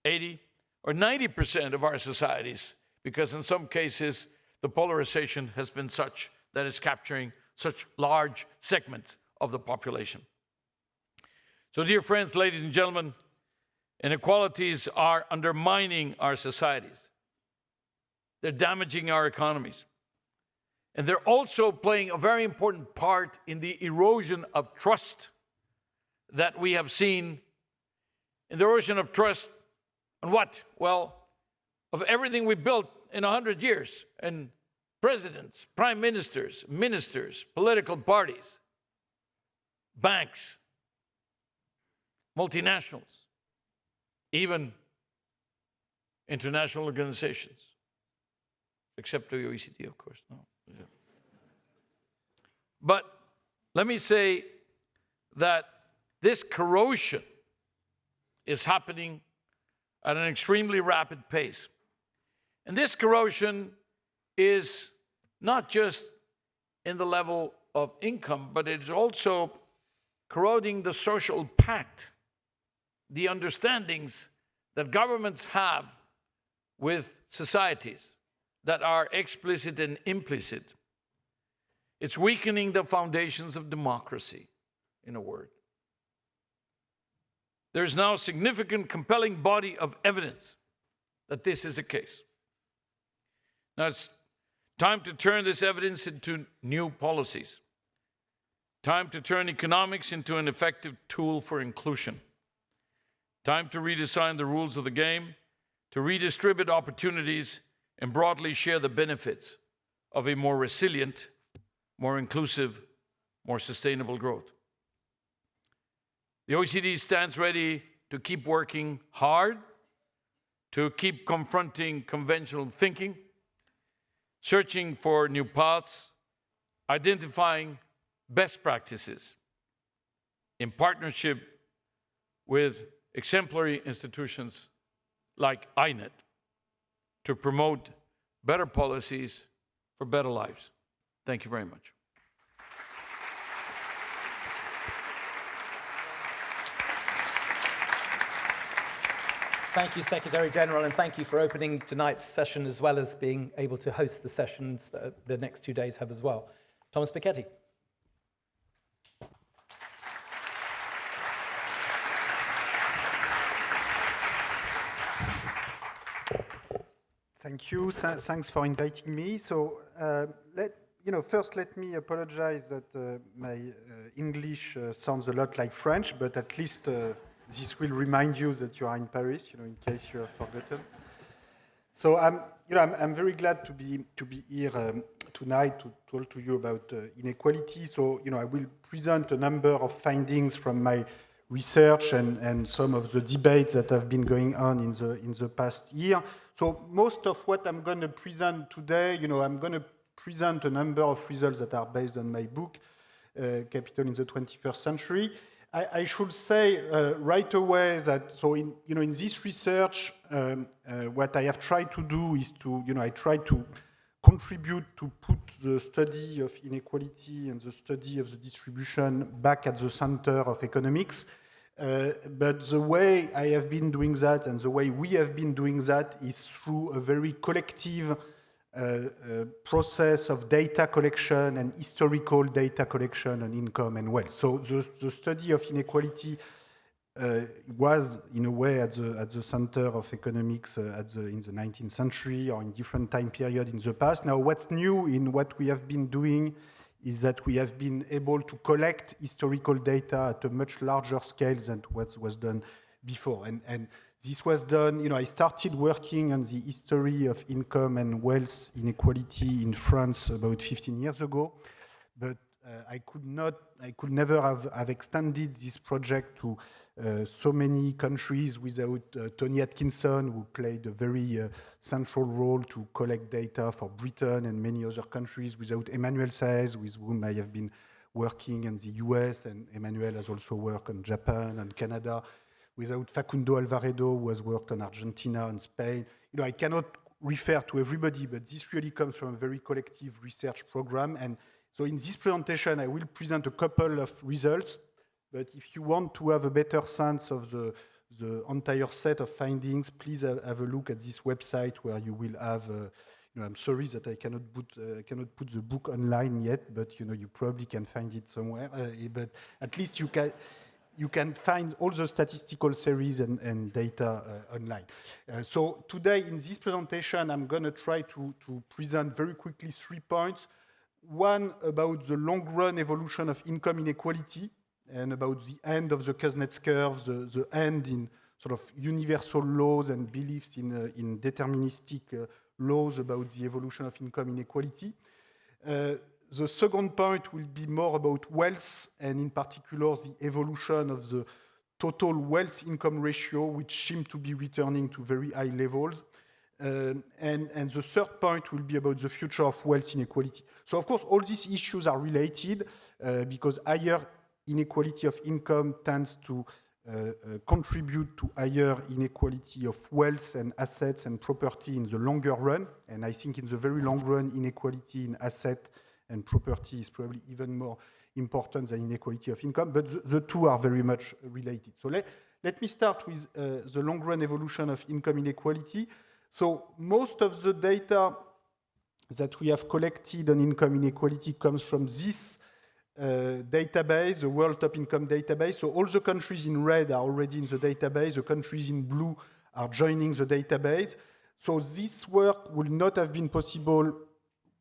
80, or 90% of our societies, because in some cases, the polarization has been such that it's capturing such large segments of the population. So, dear friends, ladies and gentlemen, inequalities are undermining our societies. They're damaging our economies. And they're also playing a very important part in the erosion of trust that we have seen. In the erosion of trust on what? Well, of everything we built in 100 years, and presidents, prime ministers, ministers, political parties, banks, multinationals, even international organizations, except the OECD, of course. No. But let me say that this corrosion is happening at an extremely rapid pace. And this corrosion is not just in the level of income, but it is also corroding the social pact, the understandings that governments have with societies that are explicit and implicit. It's weakening the foundations of democracy, in a word. There's now a significant, compelling body of evidence that this is the case. Now it's time to turn this evidence into new policies. Time to turn economics into an effective tool for inclusion. Time to redesign the rules of the game, to redistribute opportunities and broadly share the benefits of a more resilient, more inclusive, more sustainable growth. The OECD stands ready to keep working hard, to keep confronting conventional thinking, searching for new paths, identifying best practices in partnership with exemplary institutions like INET to promote better policies for better lives. Thank you very much. Thank you, Secretary General, and thank you for opening tonight's session as well as being able to host the sessions that the next 2 days have as well. Thomas Piketty. Thank you. Thanks for inviting me. So first let me apologize that my English sounds a lot like French, but at least this will remind you that you are in Paris, in case you have forgotten. So I'm very glad to be here tonight to talk to you about inequality. So I will present a number of findings from my research and some of the debates that have been going on in the past year. So most of what I'm going to present today, I'm going to present a number of results that are based on my book, Capital in the 21st Century. I should say right away that in this research, what I have tried to do is I try to contribute to put the study of inequality and the study of the distribution back at the center of economics. But the way I have been doing that and the way we have been doing that is through a very collective process of data collection and historical data collection on income and wealth. So the study of inequality was, in a way, at the center of economics in the 19th century or in different time periods in the past. Now, what's new in what we have been doing is that we have been able to collect historical data at a much larger scale than what was done before. And this was done, I started working on the history of income and wealth inequality in France about 15 years ago, but I could never have extended this project to so many countries without Tony Atkinson, who played a very central role to collect data for Britain and many other countries, without Emmanuel Saez, with whom I have been working in the US, and Emmanuel has also worked on Japan and Canada, without Facundo Alvaredo, who has worked on Argentina and Spain. I cannot refer to everybody, but this really comes from a very collective research program. And so in this presentation, I will present a couple of results. But if you want to have a better sense of the entire set of findings, please have a look at this website where you will have, I'm sorry that I cannot put the book online yet, but you probably can find it somewhere. But at least you can find all the statistical series and data online. So today in this presentation, I'm going to try to present very quickly 3 points. One about the long-run evolution of income inequality, and about the end of the Kuznets curve, the end in sort of universal laws and beliefs in deterministic laws about the evolution of income inequality. The second point will be more about wealth, and in particular the evolution of the total wealth-income ratio, which seem to be returning to very high levels. And the third point will be about the future of wealth inequality. So, of course, all these issues are related because higher inequality of income tends to contribute to higher inequality of wealth and assets and property in the longer run. And I think in the very long run, inequality in asset and property is probably even more important than inequality of income, but the two are very much related. So let me start with the long run evolution of income inequality. So most of the data that we have collected on income inequality comes from this database, the World Top Income Database. So all the countries in red are already in the database. The countries in blue are joining the database. So this work would not have been possible,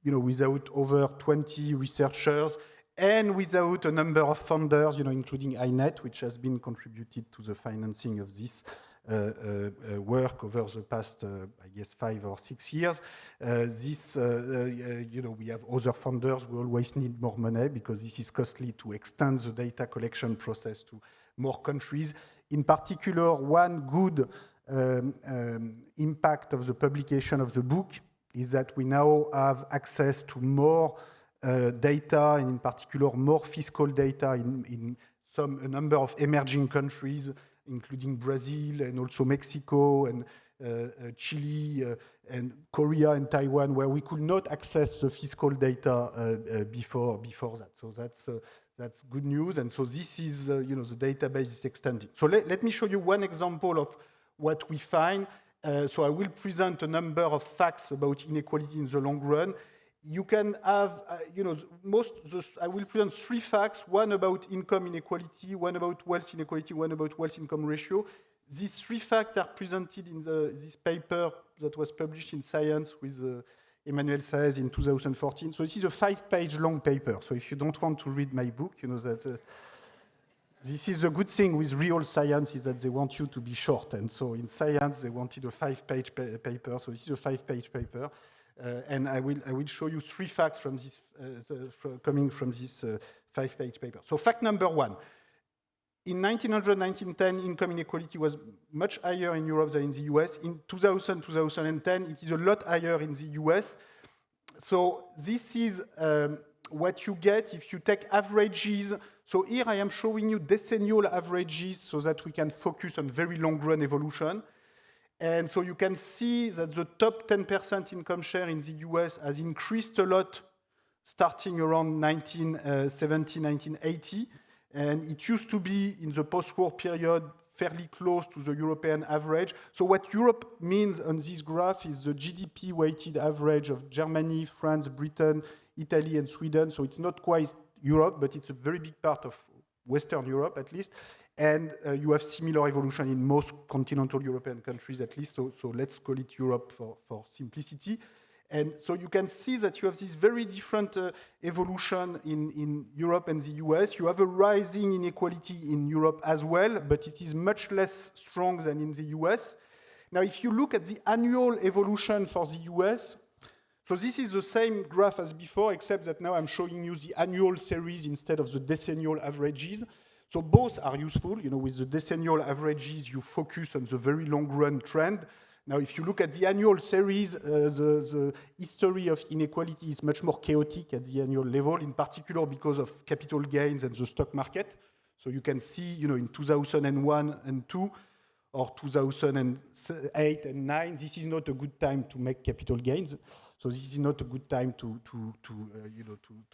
without over 20 researchers and without a number of funders, including INET, which has been contributed to the financing of this work over the past, 5 or 6 years. We have other funders. We always need more money because this is costly to extend the data collection process to more countries. In particular, one good impact of the publication of the book is that we now have access to more data, and in particular more fiscal data in a number of emerging countries, including Brazil and also Mexico and Chile and Korea and Taiwan, where we could not access the fiscal data before that. So that's good news. And so this is, the database is extending. So let me show you one example of what we find. So I will present a number of facts about inequality in the long run. You can have, I will present 3 facts, one about income inequality, one about wealth inequality, one about wealth income ratio. These 3 facts are presented in this paper that was published in Science with Emmanuel Saez in 2014. So this is a 5-page long paper. So if you don't want to read my book, you know that this is a good thing with real science, is that they want you to be short. And so in science, they wanted a 5-page paper. So this is a 5-page paper. And I will show you 3 facts from this, coming from this 5-page paper. So fact number 1. In 1900-1910, income inequality was much higher in Europe than in the US. In 2000-2010, it is a lot higher in the US. So this is what you get if you take averages. So here I am showing you decennial averages so that we can focus on very long-run evolution. And so you can see that the top 10% income share in the US has increased a lot starting around 1970, 1980. And it used to be, in the post-war period, fairly close to the European average. So what Europe means on this graph is the GDP-weighted average of Germany, France, Britain, Italy, and Sweden. So it's not quite Europe, but it's a very big part of Western Europe, at least. And you have similar evolution in most continental European countries, at least. So let's call it Europe for simplicity. And so you can see that you have this very different evolution in Europe and the US. You have a rising inequality in Europe as well, but it is much less strong than in the US. Now, if you look at the annual evolution for the US, so this is the same graph as before, except that now I'm showing you the annual series instead of the decennial averages. So both are useful. You know, with the decennial averages, you focus on the very long-run trend. Now, if you look at the annual series, the history of inequality is much more chaotic at the annual level, in particular because of capital gains and the stock market. So you can see, you know, in 2001 and 2, or 2008 and 9, this is not a good time to make capital gains. So this is not a good time to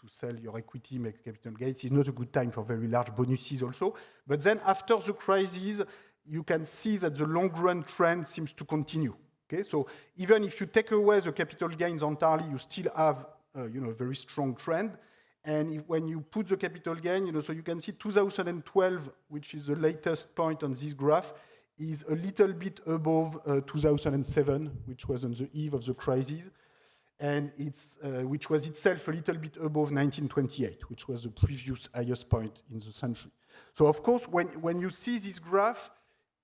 sell your equity, make capital gains. It's not a good time for very large bonuses also. But then after the crisis, you can see that the long-run trend seems to continue. Okay, so even if you take away the capital gains entirely, you still have, a very strong trend. And when you put the capital gain, so you can see 2012, which is the latest point on this graph, is a little bit above 2007, which was on the eve of the crisis, and which was itself a little bit above 1928, which was the previous highest point in the century. So of course, when you see this graph,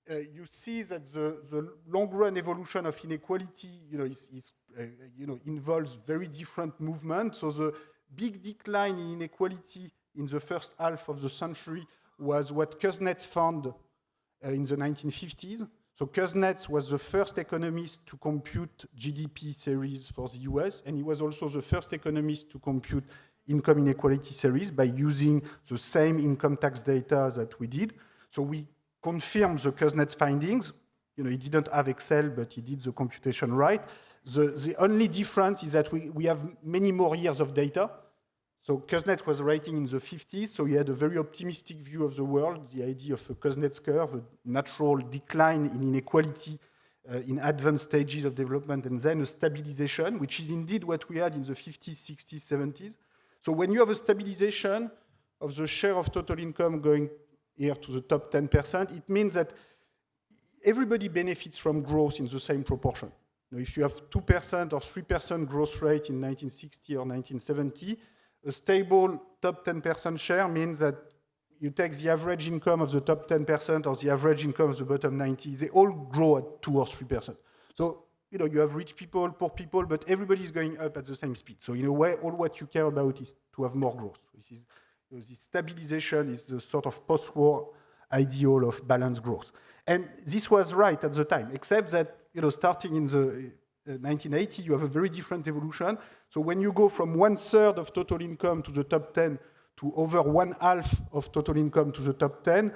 you see that the long-run evolution of inequality, involves very different movements. So the big decline in inequality in the first half of the century was what Kuznets found in the 1950s. So Kuznets was the first economist to compute GDP series for the US, and he was also the first economist to compute income inequality series by using the same income tax data that we did. So we confirmed the Kuznets findings. He didn't have Excel, but he did the computation right. The only difference is that we have many more years of data. So Kuznets was writing in the 50s, so he had a very optimistic view of the world, the idea of a Kuznets curve, a natural decline in inequality in advanced stages of development, and then a stabilization, which is indeed what we had in the 50s, 60s, 70s. So when you have a stabilization of the share of total income going here to the top 10%, it means that everybody benefits from growth in the same proportion. If you have 2% or 3% growth rate in 1960 or 1970, a stable top 10% share means that you take the average income of the top 10% or the average income of the bottom 90, they all grow at 2 or 3%. So, you have rich people, poor people, but everybody is going up at the same speed. So in a way, all what you care about is to have more growth. This stabilization is the sort of post-war ideal of balanced growth. And this was right at the time, except that, starting in the 1980, you have a very different evolution. So when you go from 1/3 of total income to the top 10 to over 1/2 of total income to the top 10,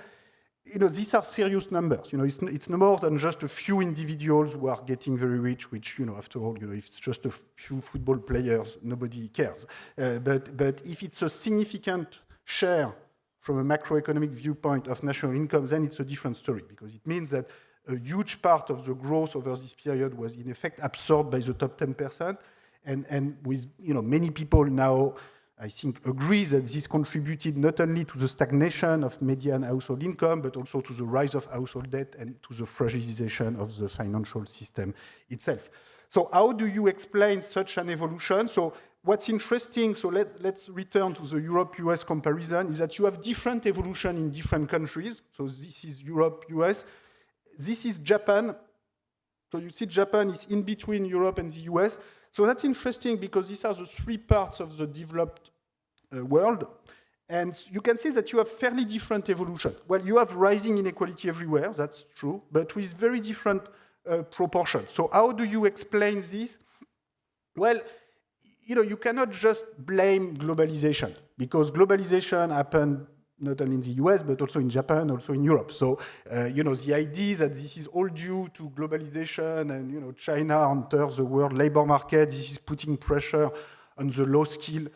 these are serious numbers. It's no more than just a few individuals who are getting very rich, which, after all, if it's just a few football players, nobody cares. But if it's a significant share from a macroeconomic viewpoint of national income, then it's a different story, because it means that a huge part of the growth over this period was in effect absorbed by the top 10%. And with many people now, I think, agree that this contributed not only to the stagnation of median household income, but also to the rise of household debt and to the fragilization of the financial system itself. So how do you explain such an evolution? So what's interesting, so let's return to the Europe-US comparison, is that you have different evolution in different countries. So this is Europe-US. This is Japan. So you see Japan is in between Europe and the US. So that's interesting because these are the three parts of the developed world. And you can see that you have fairly different evolution. Well, you have rising inequality everywhere, that's true, but with very different proportions. So how do you explain this? Well, you cannot just blame globalization, because globalization happened not only in the US, but also in Japan, also in Europe. So, the idea that this is all due to globalization and, China enters the world labor market, this is putting pressure on the low-skill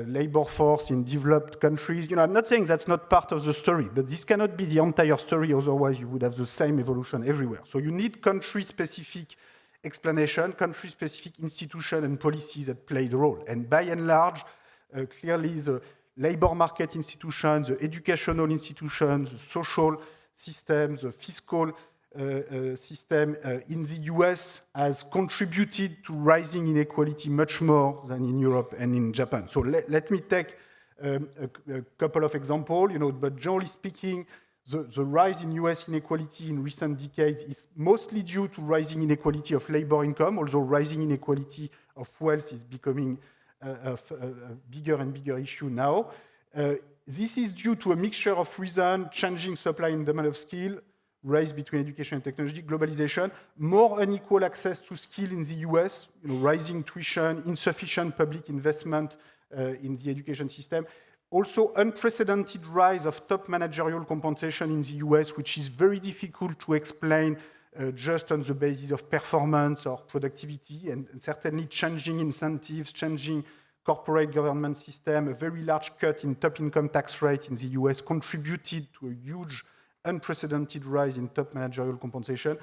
labor force in developed countries. I'm not saying that's not part of the story, but this cannot be the entire story, otherwise you would have the same evolution everywhere. So you need country-specific explanation, country-specific institutions and policies that play the role. And by and large, clearly the labor market institutions, the educational institutions, the social systems, the fiscal system in the US has contributed to rising inequality much more than in Europe and in Japan. So let me take a couple of examples, but generally speaking, the rise in US inequality in recent decades is mostly due to rising inequality of labor income, although rising inequality of wealth is becoming a bigger and bigger issue now. This is due to a mixture of reasons: changing supply and demand of skill, race between education and technology, globalization, more unequal access to skill in the US, rising tuition, insufficient public investment in the education system. Also, unprecedented rise of top managerial compensation in the US, which is very difficult to explain just on the basis of performance or productivity, and certainly changing incentives, changing corporate government system, a very large cut in top income tax rate in the US contributed to a huge unprecedented rise in top managerial compensation.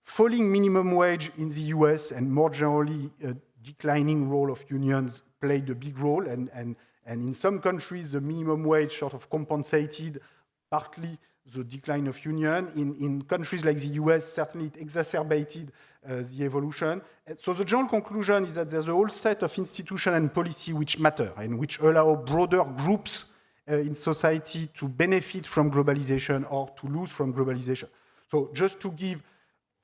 Falling minimum wage in the US and more generally a declining role of unions played a big role, and in some countries the minimum wage sort of compensated partly the decline of union. In countries like the US, certainly it exacerbated the evolution. So the general conclusion is that there's a whole set of institutions and policy which matter and which allow broader groups in society to benefit from globalization or to lose from globalization. So just to give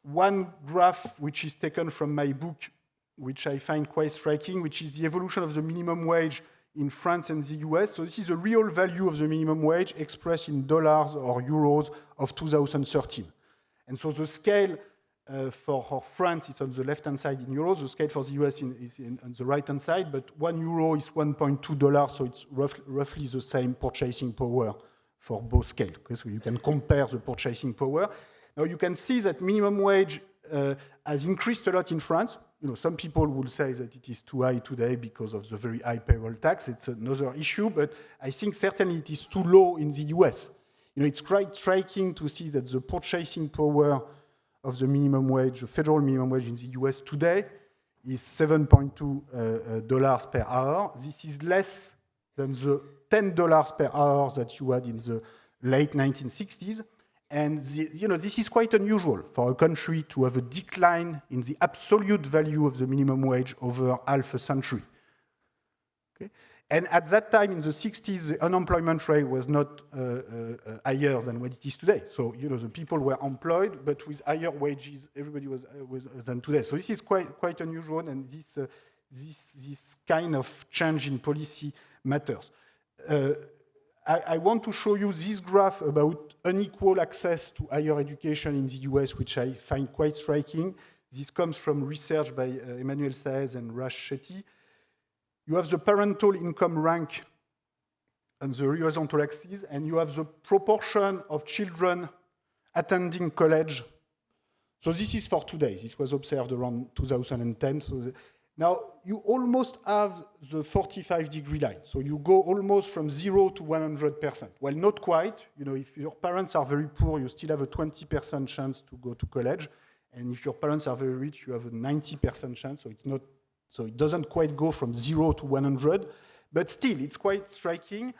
one graph which is taken from my book, which I find quite striking, which is the evolution of the minimum wage in France and the US. So this is the real value of the minimum wage expressed in dollars or euros of 2013. And so the scale for France is on the left-hand side in euros. The scale for the US is on the right-hand side, but 1 euro is $1.2, so it's roughly the same purchasing power for both scales. Okay? So you can compare the purchasing power. Now you can see that minimum wage has increased a lot in France. Some people will say that it is too high today because of the very high payroll tax. It's another issue, but I think certainly it is too low in the US. It's quite striking to see that the purchasing power of the minimum wage, the federal minimum wage in the US today is $7.2 per hour. This is less than the $10 per hour that you had in the late 1960s. And this is quite unusual for a country to have a decline in the absolute value of the minimum wage over half a century. Okay? And at that time, in the 60s, the unemployment rate was not higher than what it is today. So, the people were employed, but with higher wages, everybody was than today. So this is quite unusual, and this kind of change in policy matters. I want to show you this graph about unequal access to higher education in the US, which I find quite striking. This comes from research by Emmanuel Saez and Rash Shetty. You have the parental income rank on the horizontal axis, and you have the proportion of children attending college. So this is for today. This was observed around 2010. So now you almost have the 45-degree line. So you go almost from 0 to 100%. Well, not quite. If your parents are very poor, you still have a 20% chance to go to college. And if your parents are very rich, you have a 90% chance. So it doesn't quite go from 0 to 100, but still, it's quite striking.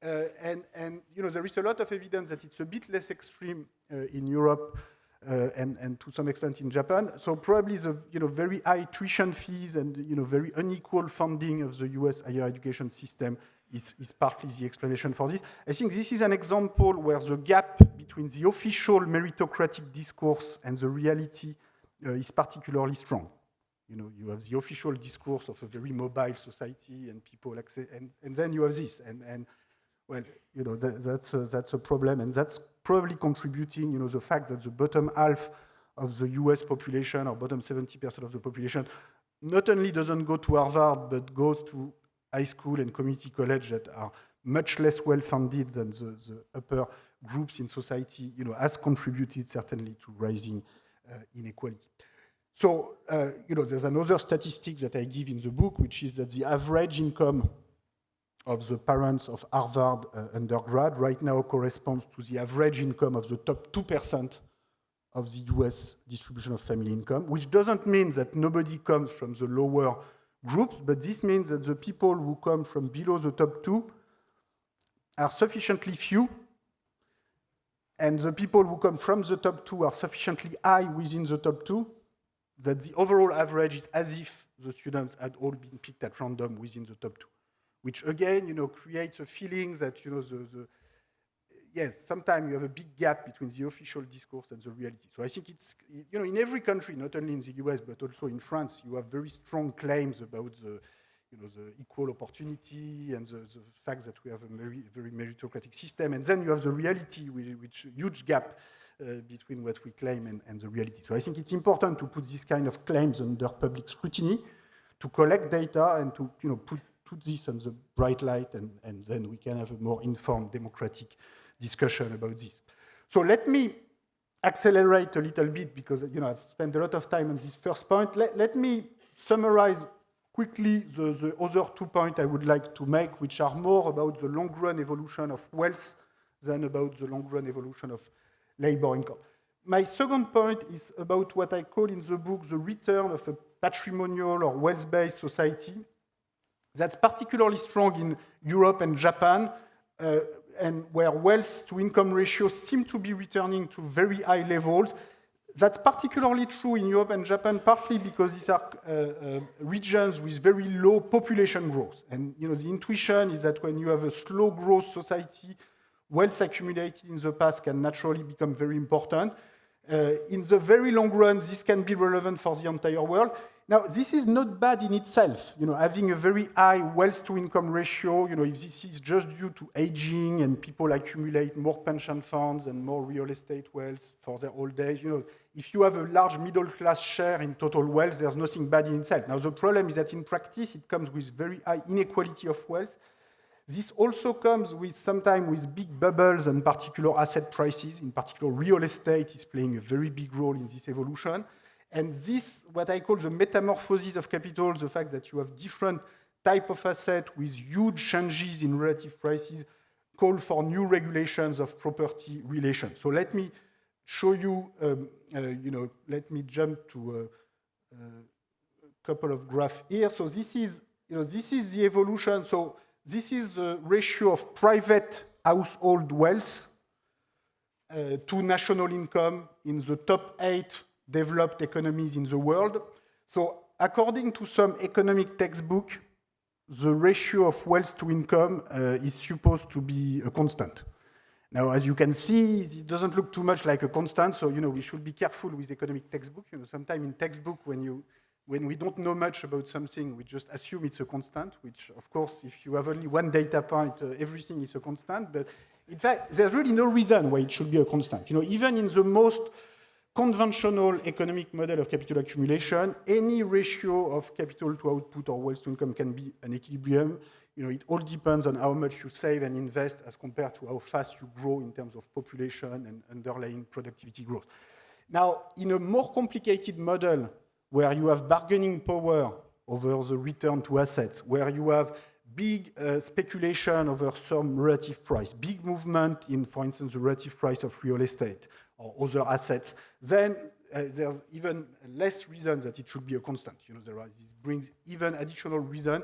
And there is a lot of evidence that it's a bit less extreme in Europe and to some extent in Japan. So probably the very high tuition fees and very unequal funding of the US higher education system is partly the explanation for this. I think this is an example where the gap between the official meritocratic discourse and the reality is particularly strong. You have the official discourse of a very mobile society and people access, and then you have this, and well, that's a problem, and that's probably contributing, the fact that the bottom half of the US population, or bottom 70% of the population, not only doesn't go to Harvard, but goes to high school and community college that are much less well-funded than the upper groups in society, has contributed certainly to rising inequality. So, there's another statistic that I give in the book, which is that the average income of the parents of Harvard undergrad right now corresponds to the average income of the top 2% of the US distribution of family income, which doesn't mean that nobody comes from the lower groups, but this means that the people who come from below the top 2 are sufficiently few, and the people who come from the top 2 are sufficiently high within the top 2, that the overall average is as if the students had all been picked at random within the top 2, which again, creates a feeling that, yes, sometimes you have a big gap between the official discourse and the reality. So I think it's, in every country, not only in the US, but also in France, you have very strong claims about the equal opportunity and the fact that we have a very, very meritocratic system. And then you have the reality, which huge gap between what we claim and the reality. So I think it's important to put this kind of claims under public scrutiny, to collect data and to put this on the bright light, and then we can have a more informed democratic discussion about this. So let me accelerate a little bit because I've spent a lot of time on this first point. Let me summarize quickly the other 2 points I would like to make, which are more about the long-run evolution of wealth than about the long-run evolution of labor income. My second point is about what I call in the book the return of a patrimonial or wealth-based society. That's particularly strong in Europe and Japan, and where wealth to income ratios seem to be returning to very high levels. That's particularly true in Europe and Japan, partly because these are regions with very low population growth. And the intuition is that when you have a slow growth society, wealth accumulated in the past can naturally become very important. In the very long run, this can be relevant for the entire world. Now, this is not bad in itself. Having a very high wealth-to-income ratio, if this is just due to aging and people accumulate more pension funds and more real estate wealth for their old age, if you have a large middle-class share in total wealth, there's nothing bad in itself. Now, the problem is that in practice, it comes with very high inequality of wealth. This also comes with sometimes with big bubbles and particular asset prices. In particular, real estate is playing a very big role in this evolution. And this, what I call the metamorphosis of capital, the fact that you have different type of asset with huge changes in relative prices, call for new regulations of property relations. So let me show you, let me jump to a couple of graphs here. So this is the evolution. So this is the ratio of private household wealth to national income in the top 8 developed economies in the world. So according to some economic textbook, the ratio of wealth to income is supposed to be a constant. Now, as you can see, it doesn't look too much like a constant, so we should be careful with economic textbook. Sometimes in textbook, when we don't know much about something, we just assume it's a constant, which, of course, if you have only one data point, everything is a constant. But in fact, there's really no reason why it should be a constant. Even in the most conventional economic model of capital accumulation, any ratio of capital to output or wealth to income can be an equilibrium. It all depends on how much you save and invest as compared to how fast you grow in terms of population and underlying productivity growth. Now, in a more complicated model where you have bargaining power over the return to assets, where you have big speculation over some relative price, big movement in, for instance, the relative price of real estate or other assets, then there's even less reason that it should be a constant. This brings even additional reason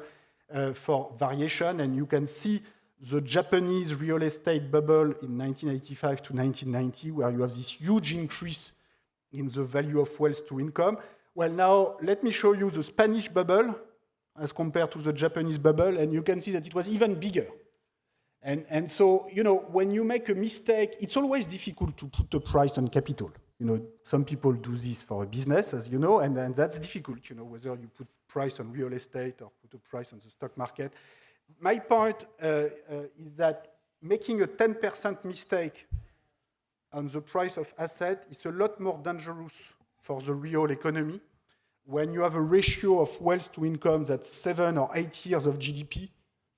for variation, and you can see the Japanese real estate bubble in 1985 to 1990, where you have this huge increase in the value of wealth to income. Well, now let me show you the Spanish bubble as compared to the Japanese bubble, and you can see that it was even bigger. And so, when you make a mistake, it's always difficult to put a price on capital. Some people do this for a business, as you know, and that's difficult, whether you put price on real estate or put a price on the stock market. My point is that making a 10% mistake on the price of asset is a lot more dangerous for the real economy when you have a ratio of wealth to income that's 7 or 8 years of GDP,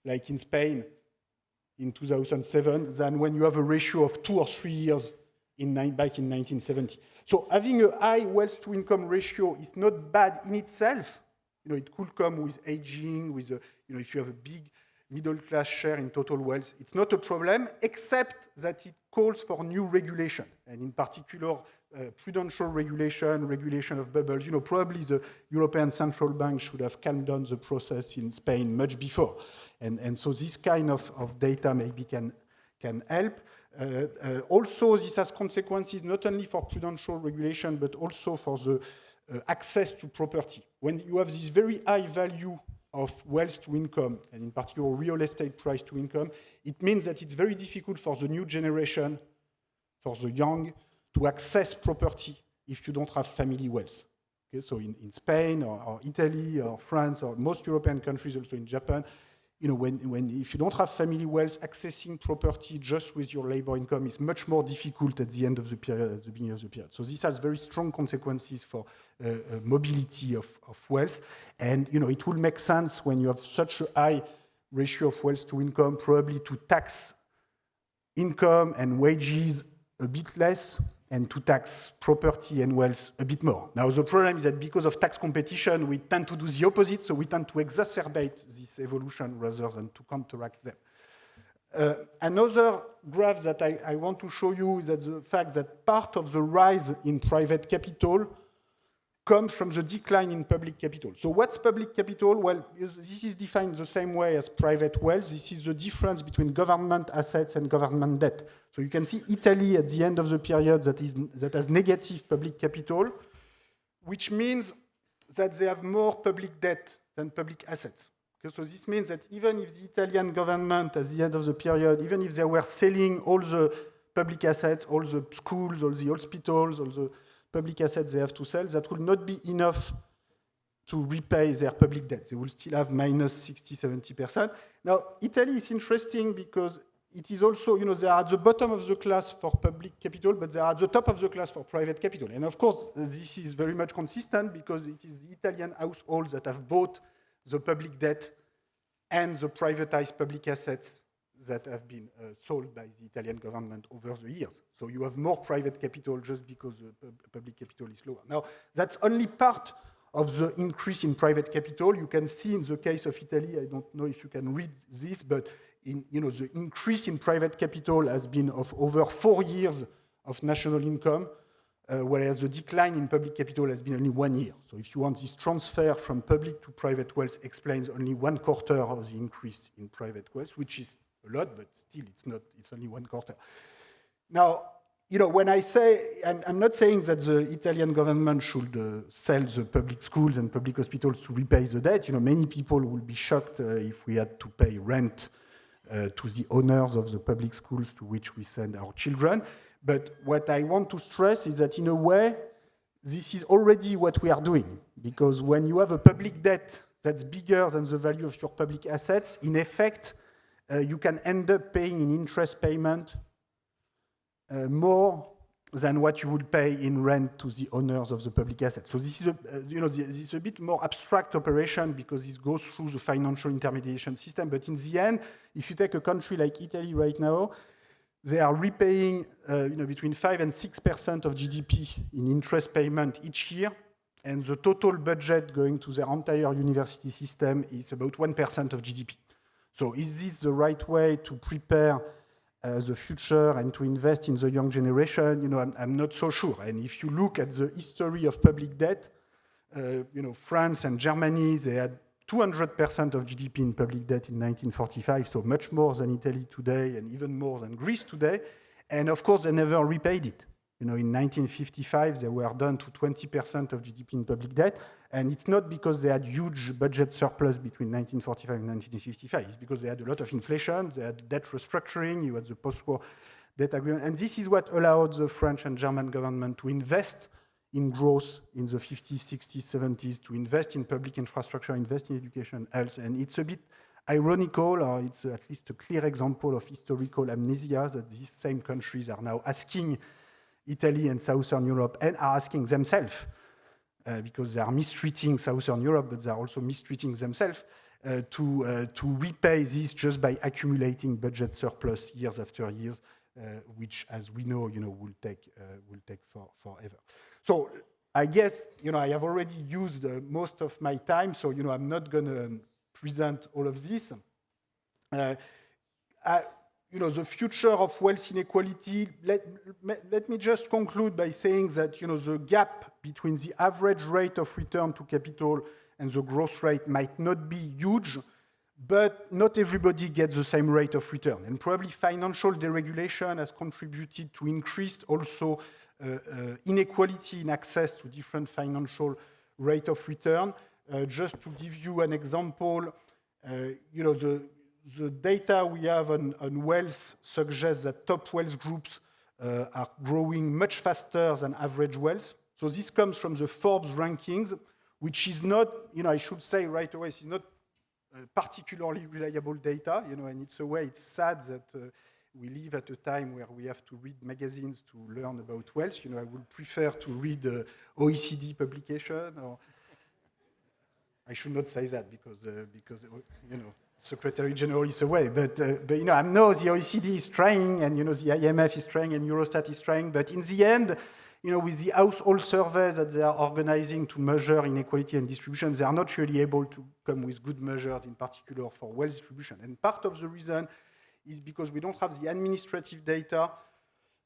like in Spain in 2007, than when you have a ratio of 2 or 3 years back in 1970. So having a high wealth to income ratio is not bad in itself. It could come with aging, with if you have a big middle class share in total wealth, it's not a problem, except that it calls for new regulation, and in particular, prudential regulation of bubbles. Probably the European Central Bank should have calmed down the process in Spain much before. And so this kind of data maybe can help. Also, this has consequences not only for prudential regulation, but also for the access to property. When you have this very high value of wealth to income, and in particular real estate price to income, it means that it's very difficult for the new generation, for the young, to access property if you don't have family wealth. Okay, so in Spain or Italy or France or most European countries, also in Japan, if you don't have family wealth, accessing property just with your labor income is much more difficult at the end of the period, at the beginning of the period. So this has very strong consequences for mobility of wealth. And it will make sense when you have such a high ratio of wealth to income, probably to tax income and wages a bit less, and to tax property and wealth a bit more. Now, the problem is that because of tax competition, we tend to do the opposite, so we tend to exacerbate this evolution rather than to counteract them. Another graph that I want to show you is that the fact that part of the rise in private capital comes from the decline in public capital. So what's public capital? Well, this is defined the same way as private wealth. This is the difference between government assets and government debt. So you can see Italy at the end of the period that has negative public capital, which means that they have more public debt than public assets. Okay, so this means that even if the Italian government at the end of the period, even if they were selling all the public assets, all the schools, all the hospitals, all the public assets they have to sell, that will not be enough to repay their public debt. They will still have minus 60, 70%. Now, Italy is interesting because it is also, they are at the bottom of the class for public capital, but they are at the top of the class for private capital. And of course, this is very much consistent because it is the Italian households that have bought the public debt and the privatized public assets that have been sold by the Italian government over the years. So you have more private capital just because the public capital is lower. Now, that's only part of the increase in private capital. You can see in the case of Italy, I don't know if you can read this, but the increase in private capital has been of over 4 years of national income, whereas the decline in public capital has been only 1 year. So if you want, this transfer from public to private wealth explains only 1/4 of the increase in private wealth, which is a lot, but still it's only 1/4. Now, when I say, I'm not saying that the Italian government should sell the public schools and public hospitals to repay the debt. Many people will be shocked if we had to pay rent to the owners of the public schools to which we send our children. But what I want to stress is that in a way, this is already what we are doing. Because when you have a public debt that's bigger than the value of your public assets, in effect, you can end up paying in interest payment more than what you would pay in rent to the owners of the public assets. So this is a bit more abstract operation because this goes through the financial intermediation system. But in the end, if you take a country like Italy right now, they are repaying between 5 and 6% of GDP in interest payment each year, and the total budget going to their entire university system is about 1% of GDP. So is this the right way to prepare the future and to invest in the young generation? I'm not so sure. And if you look at the history of public debt, France and Germany, they had 200% of GDP in public debt in 1945, so much more than Italy today and even more than Greece today. And of course, they never repaid it. In 1955, they were down to 20% of GDP in public debt. And it's not because they had huge budget surplus between 1945 and 1955. It's because they had a lot of inflation, they had debt restructuring, you had the post-war debt agreement. And this is what allowed the French and German government to invest in growth in the 50s, 60s, 70s, to invest in public infrastructure, invest in education, health. And it's a bit ironical, or it's at least a clear example of historical amnesia that these same countries are now asking Italy and Southern Europe, and are asking themselves, because they are mistreating Southern Europe, but they are also mistreating themselves, to repay this just by accumulating budget surplus years after years, which, as we know, will take forever. So I guess I have already used most of my time, so I'm not going to present all of this. The future of wealth inequality, let me just conclude by saying that the gap between the average rate of return to capital and the growth rate might not be huge, but not everybody gets the same rate of return. And probably financial deregulation has contributed to increased also inequality in access to different financial rate of return. Just to give you an example, the data we have on wealth suggests that top wealth groups are growing much faster than average wealth. So this comes from the Forbes rankings, which is not, I should say right away, it's not particularly reliable data, and it's a way, it's sad that we live at a time where we have to read magazines to learn about wealth. I would prefer to read OECD publication, or I should not say that because Secretary General is away, but I know the OECD is trying, and the IMF is trying, and Eurostat is trying, but in the end, with the household surveys that they are organizing to measure inequality and distribution, they are not really able to come with good measures, in particular for wealth distribution. And part of the reason is because we don't have the administrative data,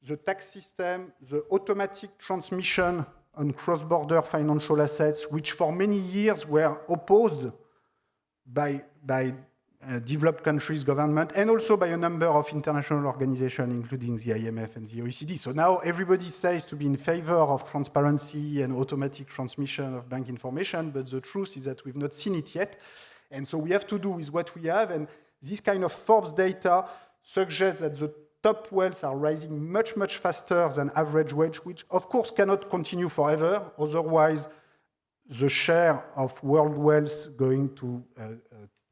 the tax system, the automatic transmission on cross-border financial assets, which for many years were opposed by developed countries' government, and also by a number of international organizations, including the IMF and the OECD. So now everybody says to be in favor of transparency and automatic transmission of bank information, but the truth is that we've not seen it yet. And so we have to do with what we have, and this kind of Forbes data suggests that the top wealth are rising much, much faster than average wage, which of course cannot continue forever. Otherwise, the share of world wealth going to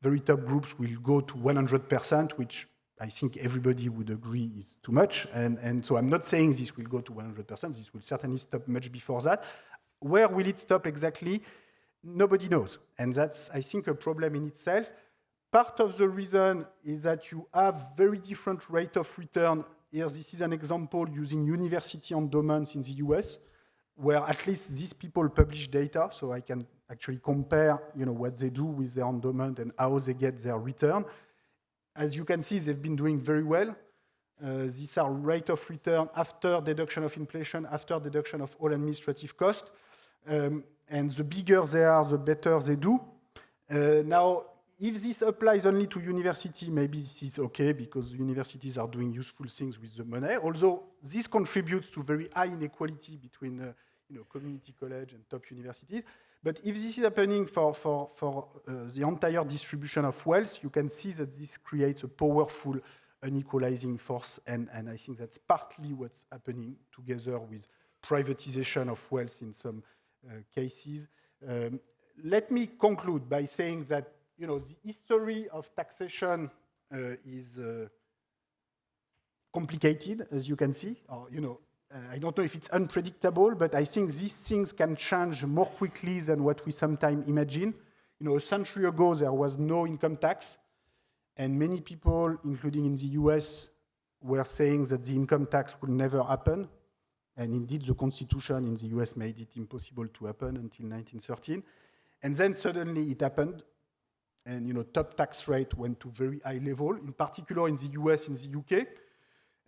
very top groups will go to 100%, which I think everybody would agree is too much. And so I'm not saying this will go to 100%. This will certainly stop much before that. Where will it stop exactly? Nobody knows. And that's, I think, a problem in itself. Part of the reason is that you have very different rate of return. Here, this is an example using university endowments in the US, where at least these people publish data, so I can actually compare what they do with their endowment and how they get their return. As you can see, they've been doing very well. These are rate of return after deduction of inflation, after deduction of all administrative costs. And the bigger they are, the better they do. Now, if this applies only to university, maybe this is okay because universities are doing useful things with the money. Although this contributes to very high inequality between community college and top universities. But if this is happening for the entire distribution of wealth, you can see that this creates a powerful unequalizing force, and I think that's partly what's happening together with privatization of wealth in some cases. Let me conclude by saying that the history of taxation is complicated, as you can see. Or, I don't know if it's unpredictable, but I think these things can change more quickly than what we sometimes imagine. A century ago, there was no income tax, and many people, including in the US, were saying that the income tax would never happen. And indeed, the Constitution in the US made it impossible to happen until 1913. And then suddenly it happened, and top tax rate went to very high level, in particular in the US, in the UK.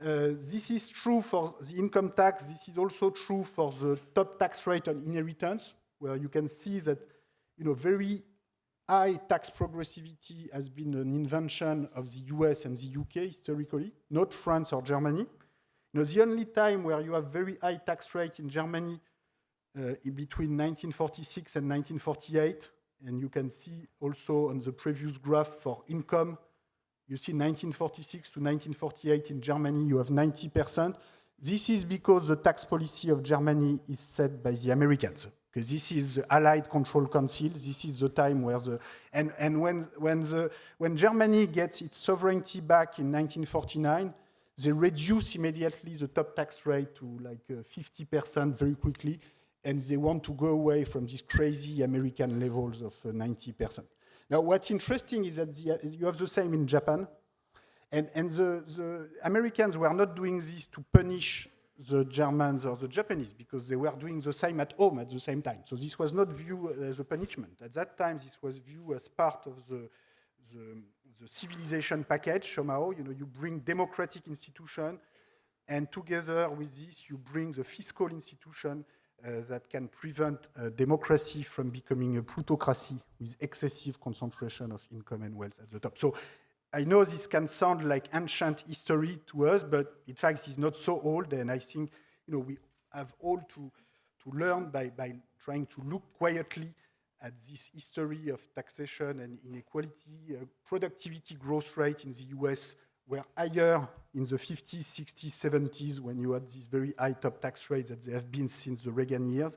This is true for the income tax. This is also true for the top tax rate on inheritance, where you can see that very high tax progressivity has been an invention of the US and the UK historically, not France or Germany. The only time where you have very high tax rate in Germany in between 1946 and 1948, and you can see also on the previous graph for income, you see 1946 to 1948 in Germany, you have 90%. This is because the tax policy of Germany is set by the Americans, because this is the Allied Control Council. This is the time where when Germany gets its sovereignty back in 1949, they reduce immediately the top tax rate to like 50% very quickly, and they want to go away from these crazy American levels of 90%. Now, what's interesting is that you have the same in Japan, and the Americans were not doing this to punish the Germans or the Japanese, because they were doing the same at home at the same time. So this was not viewed as a punishment. At that time, this was viewed as part of the civilization package somehow. You bring democratic institution, and together with this, you bring the fiscal institution that can prevent democracy from becoming a plutocracy with excessive concentration of income and wealth at the top. So I know this can sound like ancient history to us, but in fact, it's not so old, and I think we have all to learn by trying to look quietly at this history of taxation and inequality. Productivity growth rate in the US were higher in the 50s, 60s, 70s, when you had these very high top tax rates that they have been since the Reagan years.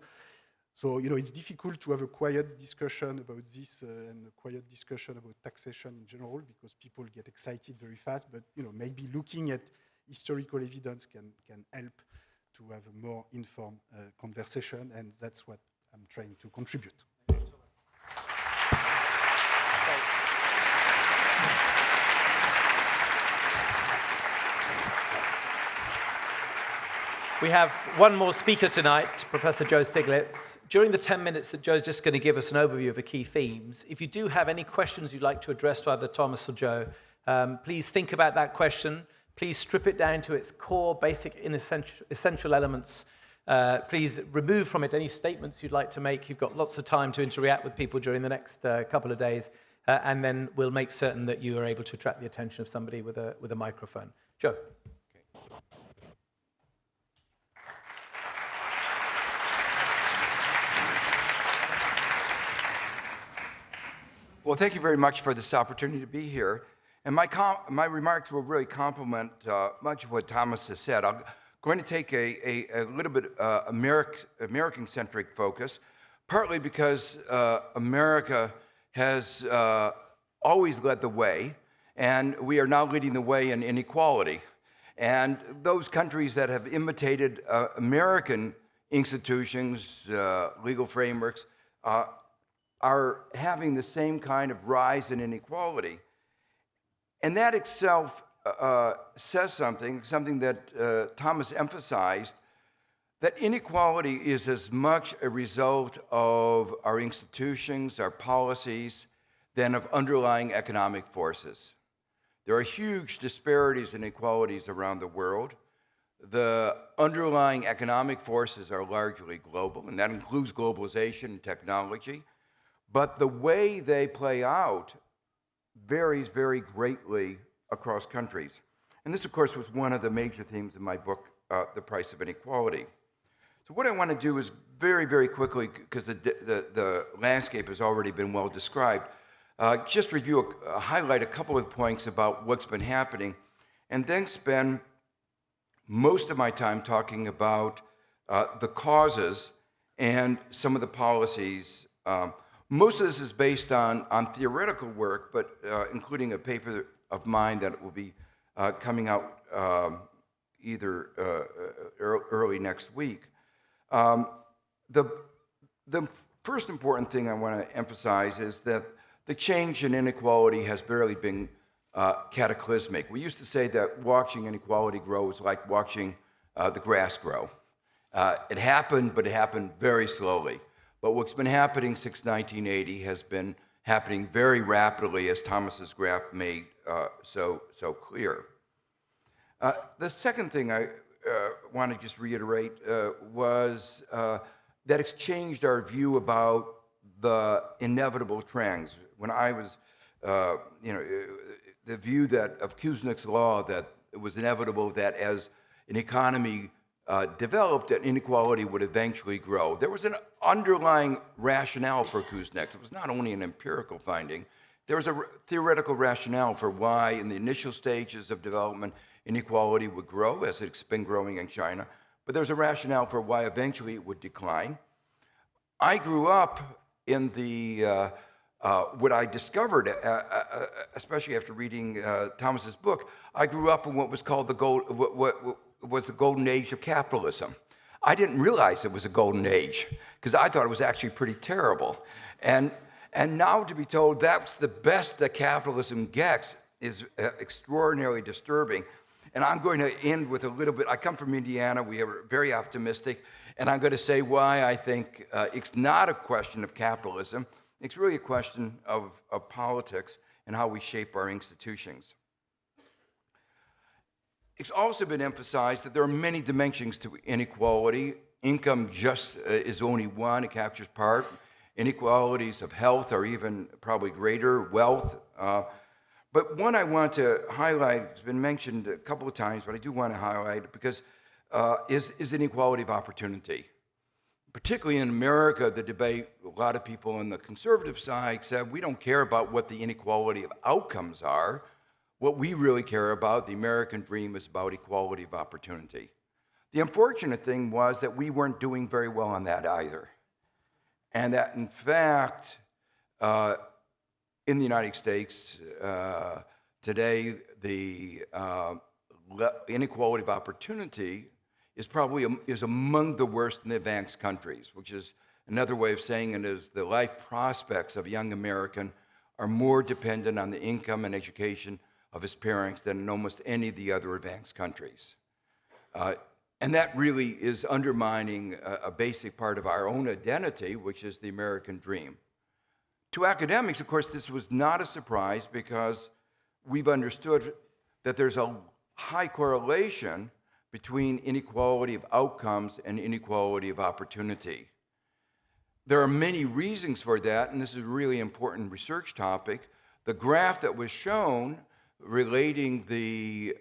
So, it's difficult to have a quiet discussion about this and a quiet discussion about taxation in general, because people get excited very fast. But, maybe looking at historical evidence can help to have a more informed conversation, and that's what I'm trying to contribute. We have one more speaker tonight, Professor Joe Stiglitz. During the 10 minutes that Joe's just going to give us an overview of the key themes, if you do have any questions you'd like to address to either Thomas or Joe, please think about that question. Please strip it down to its core, basic, essential elements. Please remove from it any statements you'd like to make. You've got lots of time to interact with people during the next couple of days, and then we'll make certain that you are able to attract the attention of somebody with a microphone. Joe. Well, thank you very much for this opportunity to be here. And my remarks will really complement much of what Thomas has said. I'm going to take a little bit American-centric focus, partly because America has always led the way, and we are now leading the way in inequality. And those countries that have imitated American institutions, legal frameworks, are having the same kind of rise in inequality. And that itself says something that Thomas emphasized, that inequality is as much a result of our institutions, our policies, than of underlying economic forces. There are huge disparities and inequalities around the world. The underlying economic forces are largely global, and that includes globalization and technology. But the way they play out varies very greatly across countries. And this, of course, was one of the major themes in my book, The Price of Inequality. So what I want to do is very, very quickly, because the landscape has already been well described, just highlight a couple of points about what's been happening, and then spend most of my time talking about the causes and some of the policies. Most of this is based on theoretical work, but including a paper of mine that will be coming out either early next week. The first important thing I want to emphasize is that the change in inequality has barely been cataclysmic. We used to say that watching inequality grow is like watching the grass grow. It happened, but it happened very slowly. But what's been happening since 1980 has been happening very rapidly, as Thomas's graph made so clear. The second thing I want to just reiterate was that it's changed our view about the inevitable trends. When I was, the view that of Kuznets' law, that it was inevitable that as an economy developed, that inequality would eventually grow. There was an underlying rationale for Kuznets. It was not only an empirical finding. There was a theoretical rationale for why, in the initial stages of development, inequality would grow, as it's been growing in China. But there's a rationale for why eventually it would decline. I grew up in the what I discovered, especially after reading Thomas's book. I grew up in what was called what was the golden age of capitalism. I didn't realize it was a golden age because I thought it was actually pretty terrible. And now to be told that's the best that capitalism gets is extraordinarily disturbing. And I'm going to end with a little bit. I come from Indiana. We are very optimistic. And I'm going to say why I think it's not a question of capitalism. It's really a question of politics and how we shape our institutions. It's also been emphasized that there are many dimensions to inequality. Income just is only one. It captures part. Inequalities of health are even probably greater, wealth. But one I want to highlight, it's been mentioned a couple of times, but I do want to highlight it because is inequality of opportunity. Particularly in America, the debate, a lot of people on the conservative side said, we don't care about what the inequality of outcomes are. What we really care about, the American dream, is about equality of opportunity. The unfortunate thing was that we weren't doing very well on that either. And that, in fact, in the United States today, the inequality of opportunity is among the worst in the advanced countries, which is another way of saying it is the life prospects of a young American are more dependent on the income and education of his parents than in almost any of the other advanced countries. And that really is undermining a basic part of our own identity, which is the American dream. To academics, of course, this was not a surprise because we've understood that there's a high correlation between inequality of outcomes and inequality of opportunity. There are many reasons for that, and this is a really important research topic. The graph that was shown relating the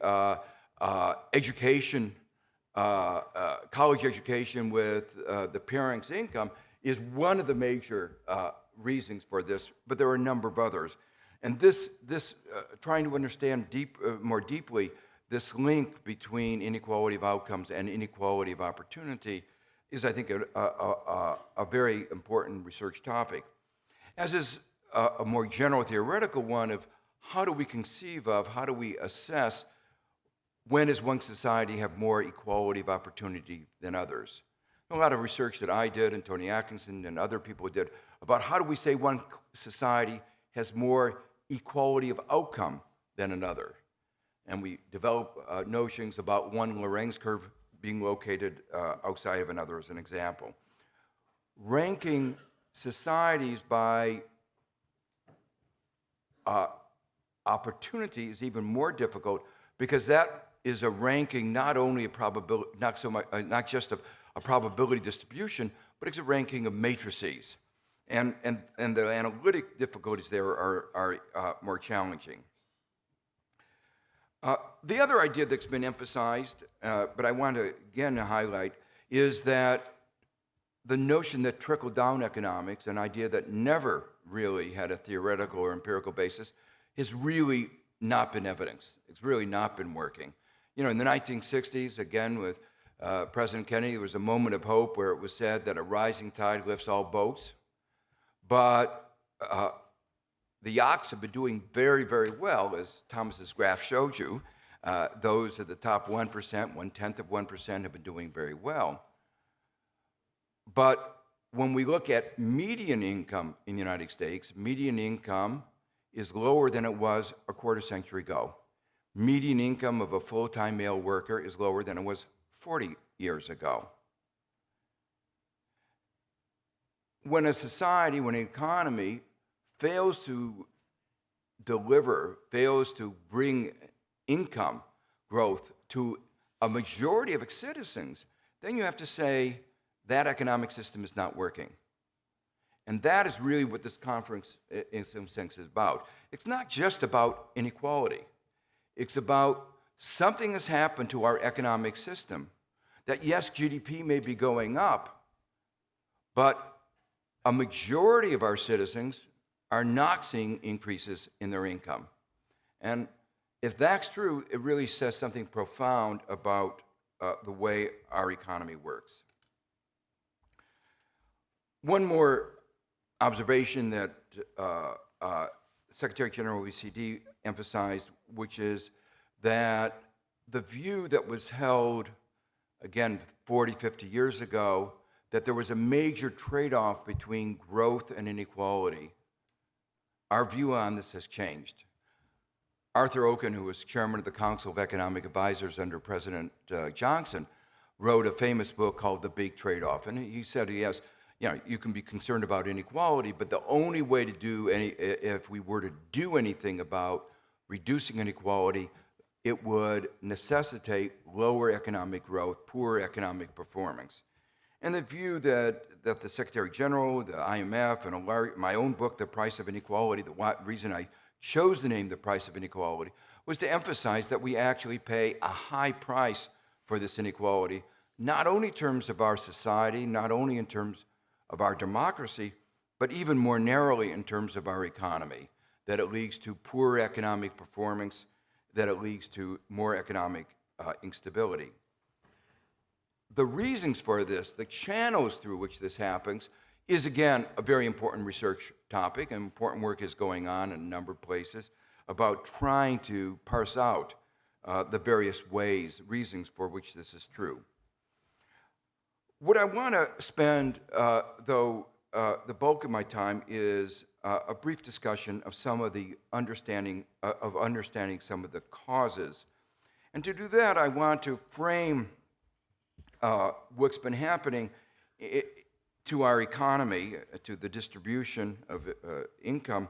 education, college education with the parents' income is one of the major reasons for this, but there are a number of others. And this trying to understand more deeply this link between inequality of outcomes and inequality of opportunity is, I think, a very important research topic. As is a more general theoretical one of how do we conceive of, how do we assess when does one society have more equality of opportunity than others? A lot of research that I did and Tony Atkinson and other people did about how do we say one society has more equality of outcome than another. And we develop notions about one Lorentz curve being located outside of another as an example. Ranking societies by opportunity is even more difficult because that is a ranking not only a probability, not just a probability distribution, but it's a ranking of matrices. And the analytic difficulties there are more challenging. The other idea that's been emphasized, but I want to again highlight, is that the notion that trickle-down economics, an idea that never really had a theoretical or empirical basis, has really not been evidenced. It's really not been working. You know, in the 1960s, again with President Kennedy, there was a moment of hope where it was said that a rising tide lifts all boats. But the yachts have been doing very, very well, as Thomas's graph showed you. Those at the top 1%, 1/10 of 1% have been doing very well. But when we look at median income in the United States, median income is lower than it was a quarter century ago. Median income of a full-time male worker is lower than it was 40 years ago. When a society, when an economy fails to deliver, fails to bring income growth to a majority of its citizens, then you have to say that economic system is not working. And that is really what this conference, in some sense, is about. It's not just about inequality. It's about something has happened to our economic system. That yes, GDP may be going up, but a majority of our citizens are not seeing increases in their income. And if that's true, it really says something profound about the way our economy works. One more observation that Secretary General OECD emphasized, which is that the view that was held, again, 40, 50 years ago, that there was a major trade-off between growth and inequality. Our view on this has changed. Arthur Okun, who was chairman of the Council of Economic Advisors under President Johnson, wrote a famous book called The Big Trade-Off. And he said, yes, you can be concerned about inequality, but the only way to do if we were to do anything about reducing inequality, it would necessitate lower economic growth, poor economic performance. And the view that the Secretary General, the IMF, and my own book, The Price of Inequality, the reason I chose the name The Price of Inequality was to emphasize that we actually pay a high price for this inequality, not only in terms of our society, not only in terms of our democracy, but even more narrowly in terms of our economy, that it leads to poor economic performance, that it leads to more economic instability. The reasons for this, the channels through which this happens, is again a very important research topic, and important work is going on in a number of places about trying to parse out the various reasons for which this is true. What I want to spend, though, the bulk of my time is a brief discussion of some of the understanding some of the causes. And to do that, I want to frame what's been happening to our economy, to the distribution of income,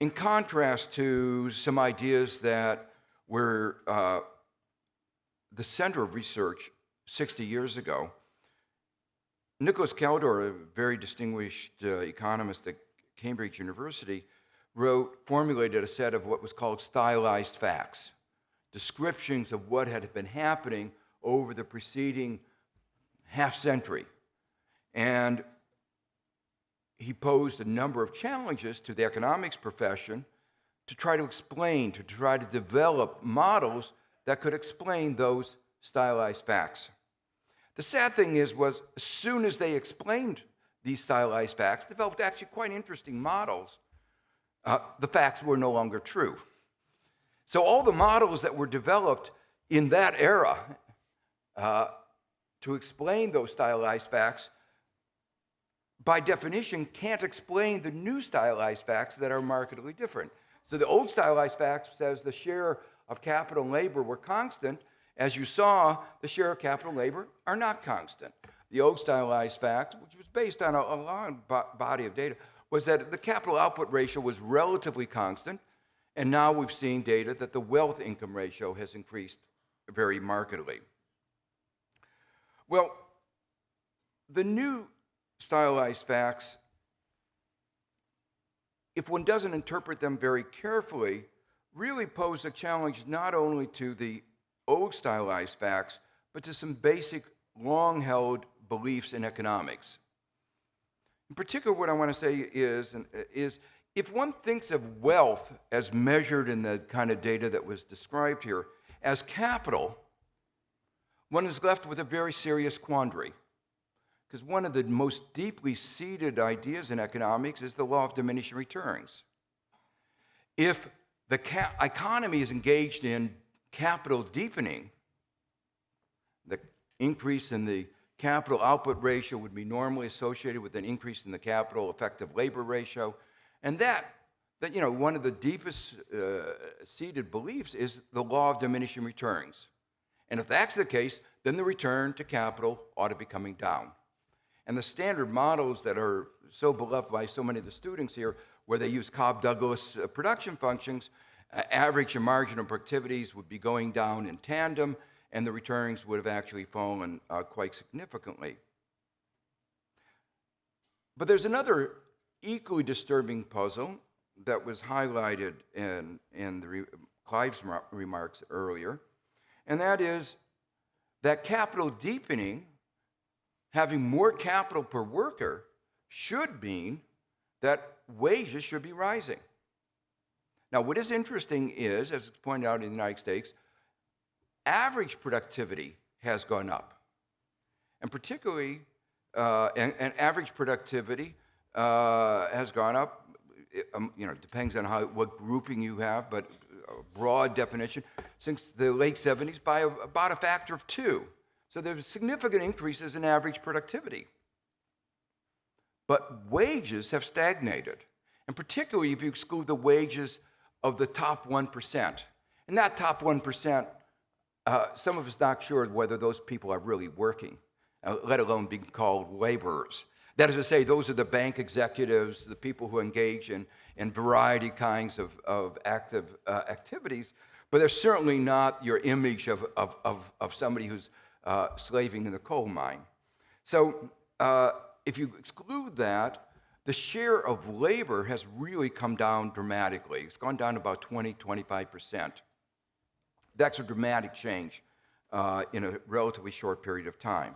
in contrast to some ideas that were the center of research 60 years ago. Nicholas Caldor, a very distinguished economist at Cambridge University, formulated a set of what was called stylized facts, descriptions of what had been happening over the preceding half century. And he posed a number of challenges to the economics profession to try to explain, to try to develop models that could explain those stylized facts. The sad thing was as soon as they explained these stylized facts, developed actually quite interesting models, the facts were no longer true. So all the models that were developed in that era to explain those stylized facts, by definition, can't explain the new stylized facts that are markedly different. So the old stylized facts says the share of capital and labor were constant. As you saw, the share of capital and labor are not constant. The old stylized fact, which was based on a long body of data, was that the capital output ratio was relatively constant, and now we've seen data that the wealth income ratio has increased very markedly. Well, the new stylized facts, if one doesn't interpret them very carefully, really pose a challenge not only to the old stylized facts, but to some basic long-held beliefs in economics. In particular, what I want to say is if one thinks of wealth as measured in the kind of data that was described here as capital, one is left with a very serious quandary. Because one of the most deeply seated ideas in economics is the law of diminishing returns. If the economy is engaged in capital deepening, the increase in the capital output ratio would be normally associated with an increase in the capital effective labor ratio. And that one of the deepest seated beliefs is the law of diminishing returns. And if that's the case, then the return to capital ought to be coming down. And the standard models that are so beloved by so many of the students here, where they use Cobb-Douglas production functions, average and marginal productivities would be going down in tandem, and the returns would have actually fallen quite significantly. But there's another equally disturbing puzzle that was highlighted in Clive's remarks earlier, and that is that capital deepening, having more capital per worker, should mean that wages should be rising. Now, what is interesting is, as it's pointed out in the United States, average productivity has gone up. And particularly, and average productivity has gone up. Depends on what grouping you have, but a broad definition, since the late 70s by about a factor of 2. So there's significant increases in average productivity. But wages have stagnated, and particularly if you exclude the wages of the top 1%. And that top 1%, some of us not sure whether those people are really working, let alone being called laborers. That is to say, those are the bank executives, the people who engage in variety kinds of active activities, but they're certainly not your image of somebody who's slaving in the coal mine. So if you exclude that, the share of labor has really come down dramatically. It's gone down about 20-25%. That's a dramatic change in a relatively short period of time.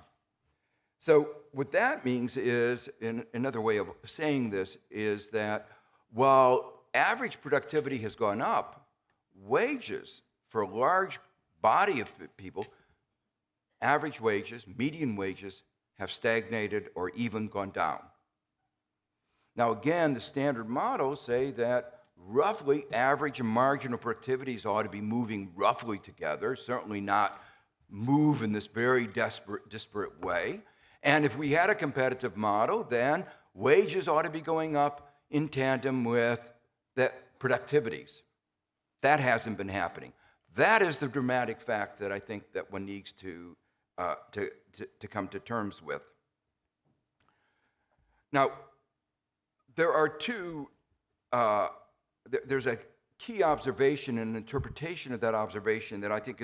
So what that means is, another way of saying this is that while average productivity has gone up, wages for a large body of people, average wages, median wages, have stagnated or even gone down. Now again, the standard models say that roughly average and marginal productivities ought to be moving roughly together, certainly not move in this very disparate way. And if we had a competitive model, then wages ought to be going up in tandem with the productivities. That hasn't been happening. That is the dramatic fact that I think that one needs to come to terms with. Now, there are there's a key observation and interpretation of that observation that I think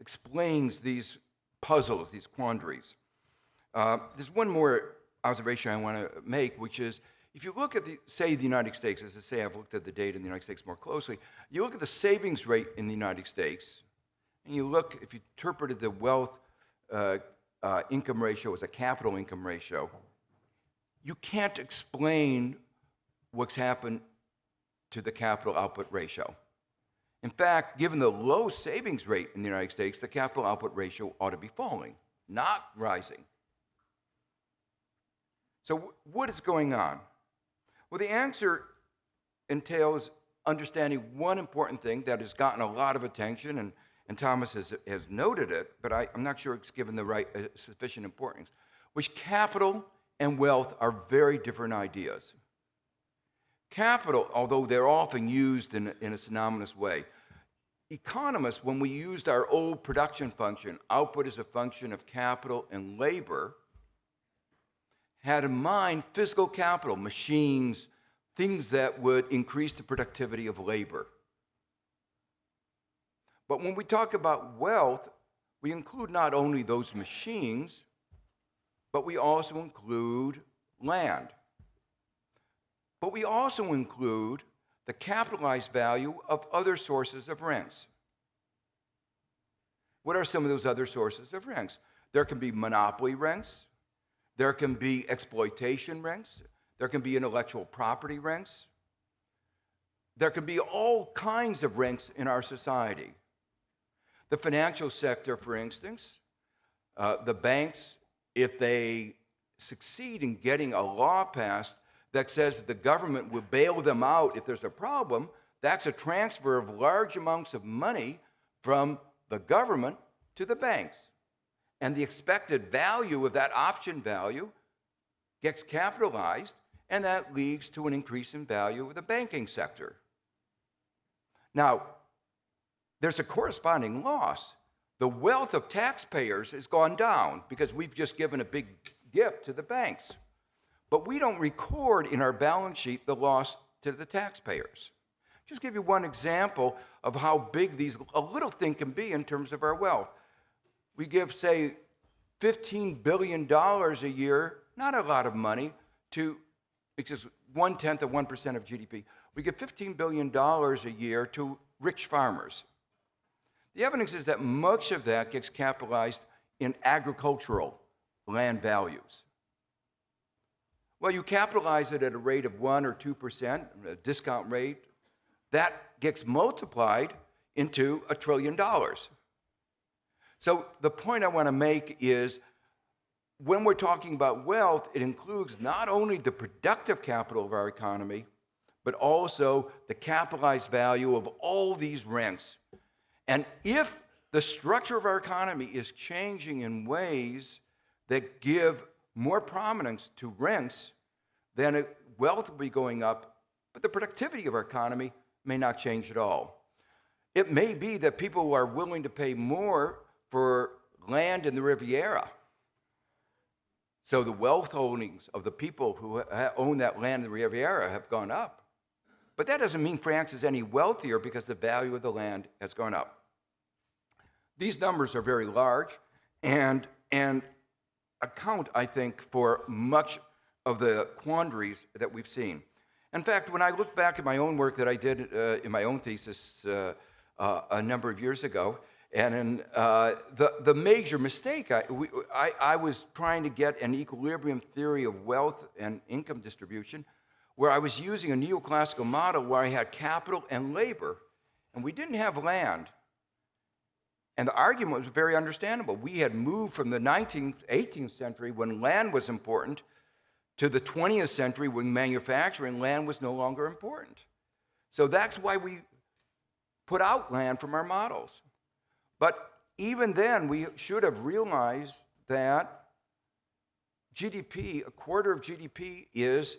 explains these puzzles, these quandaries. There's one more observation I want to make, which is, if you look at the United States, as I say, I've looked at the data in the United States more closely, you look at the savings rate in the United States, and you look, if you interpreted the wealth income ratio as a capital income ratio, you can't explain what's happened to the capital output ratio. In fact, given the low savings rate in the United States, the capital output ratio ought to be falling, not rising. So what is going on? Well, the answer entails understanding one important thing that has gotten a lot of attention, and Thomas has noted it, but I'm not sure it's given the right sufficient importance, which capital and wealth are very different ideas. Capital, although they're often used in a synonymous way, economists, when we used our old production function, output is a function of capital and labor, had in mind physical capital, machines, things that would increase the productivity of labor. But when we talk about wealth, we include not only those machines, but we also include land. But we also include the capitalized value of other sources of rents. What are some of those other sources of rents? There can be monopoly rents. There can be exploitation rents. There can be intellectual property rents. There can be all kinds of rents in our society. The financial sector, for instance, the banks, if they succeed in getting a law passed that says that the government will bail them out if there's a problem, that's a transfer of large amounts of money from the government to the banks. And the expected value of that option value gets capitalized, and that leads to an increase in value of the banking sector. Now, there's a corresponding loss. The wealth of taxpayers has gone down because we've just given a big gift to the banks. But we don't record in our balance sheet the loss to the taxpayers. Just give you one example of how big a little thing can be in terms of our wealth. We give, say, $15 billion a year, not a lot of money, which is 1/10 of 1% of GDP. We give $15 billion a year to rich farmers. The evidence is that much of that gets capitalized in agricultural land values. Well, you capitalize it at a rate of 1 or 2%, a discount rate, that gets multiplied into $1 trillion. So the point I want to make is when we're talking about wealth, it includes not only the productive capital of our economy, but also the capitalized value of all these rents. And if the structure of our economy is changing in ways that give more prominence to rents, then wealth will be going up, but the productivity of our economy may not change at all. It may be that people are willing to pay more for land in the Riviera. So the wealth holdings of the people who own that land in the Riviera have gone up. But that doesn't mean France is any wealthier because the value of the land has gone up. These numbers are very large and account, I think, for much of the quandaries that we've seen. In fact, when I look back at my own work that I did in my own thesis a number of years ago, and in the major mistake, I was trying to get an equilibrium theory of wealth and income distribution, where I was using a neoclassical model where I had capital and labor, and we didn't have land. And the argument was very understandable. We had moved from the 19th, 18th century when land was important to the 20th century when manufacturing land was no longer important. So that's why we put out land from our models. But even then, we should have realized that GDP, a quarter of GDP, is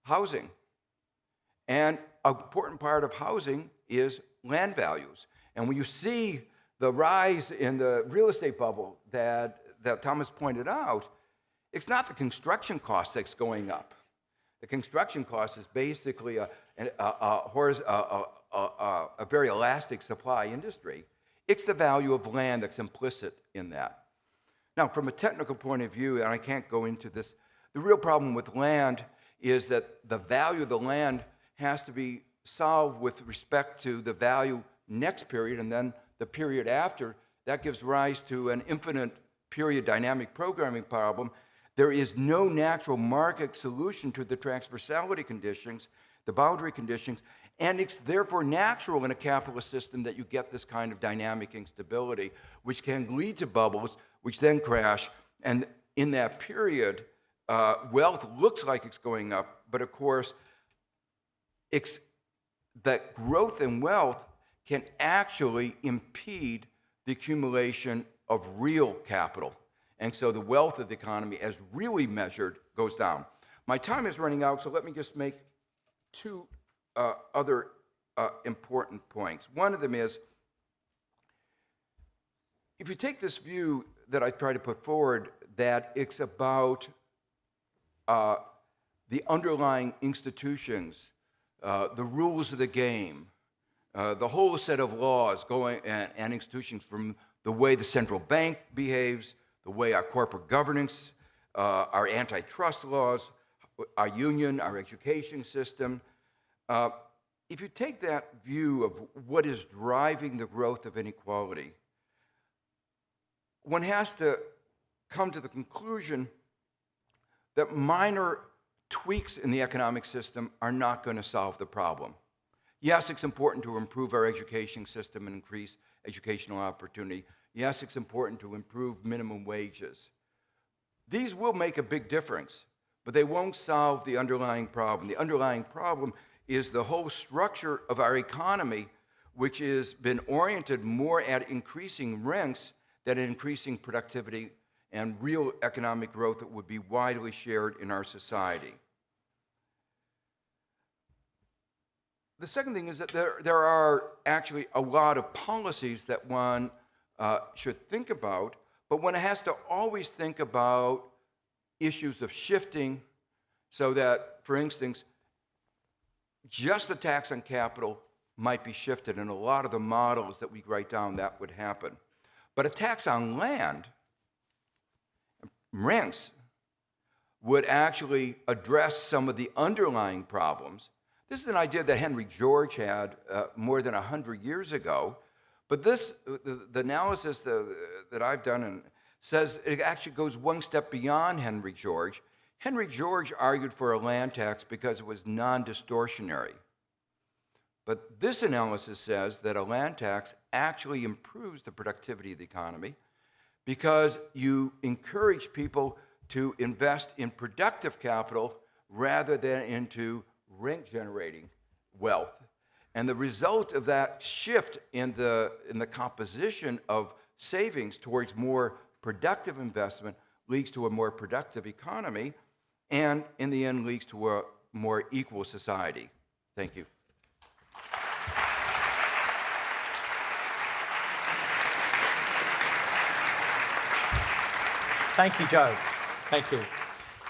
housing. And an important part of housing is land values. And when you see the rise in the real estate bubble that Thomas pointed out, it's not the construction cost that's going up. The construction cost is basically a very elastic supply industry. It's the value of land that's implicit in that. Now, from a technical point of view, and I can't go into this, the real problem with land is that the value of the land has to be solved with respect to the value next period and then the period after. That gives rise to an infinite period dynamic programming problem. There is no natural market solution to the transversality conditions, the boundary conditions, and it's therefore natural in a capitalist system that you get this kind of dynamic instability, which can lead to bubbles, which then crash. And in that period, wealth looks like it's going up, but of course, that growth in wealth can actually impede the accumulation of real capital. And so the wealth of the economy, as really measured, goes down. My time is running out, so let me just make two other important points. One of them is, if you take this view that I try to put forward, that it's about the underlying institutions, the rules of the game, the whole set of laws going and institutions, from the way the central bank behaves, the way our corporate governance, our antitrust laws, our union, our education system. If you take that view of what is driving the growth of inequality, one has to come to the conclusion that minor tweaks in the economic system are not going to solve the problem. Yes, it's important to improve our education system and increase educational opportunity. Yes, it's important to improve minimum wages. These will make a big difference, but they won't solve the underlying problem. The underlying problem is the whole structure of our economy, which has been oriented more at increasing rents than at increasing productivity and real economic growth that would be widely shared in our society. The second thing is that there are actually a lot of policies that one should think about, but one has to always think about issues of shifting so that, for instance, just the tax on capital might be shifted. In a lot of the models that we write down, that would happen. But a tax on land, rents, would actually address some of the underlying problems. This is an idea that Henry George had more than 100 years ago, But the analysis that I've done and says it actually goes one step beyond Henry George. Henry George argued for a land tax because it was non-distortionary. But this analysis says that a land tax actually improves the productivity of the economy because you encourage people to invest in productive capital rather than into rent-generating wealth. And the result of that shift in the composition of savings towards more productive investment leads to a more productive economy, and in the end leads to a more equal society. Thank you. Thank you, Joe. Thank you.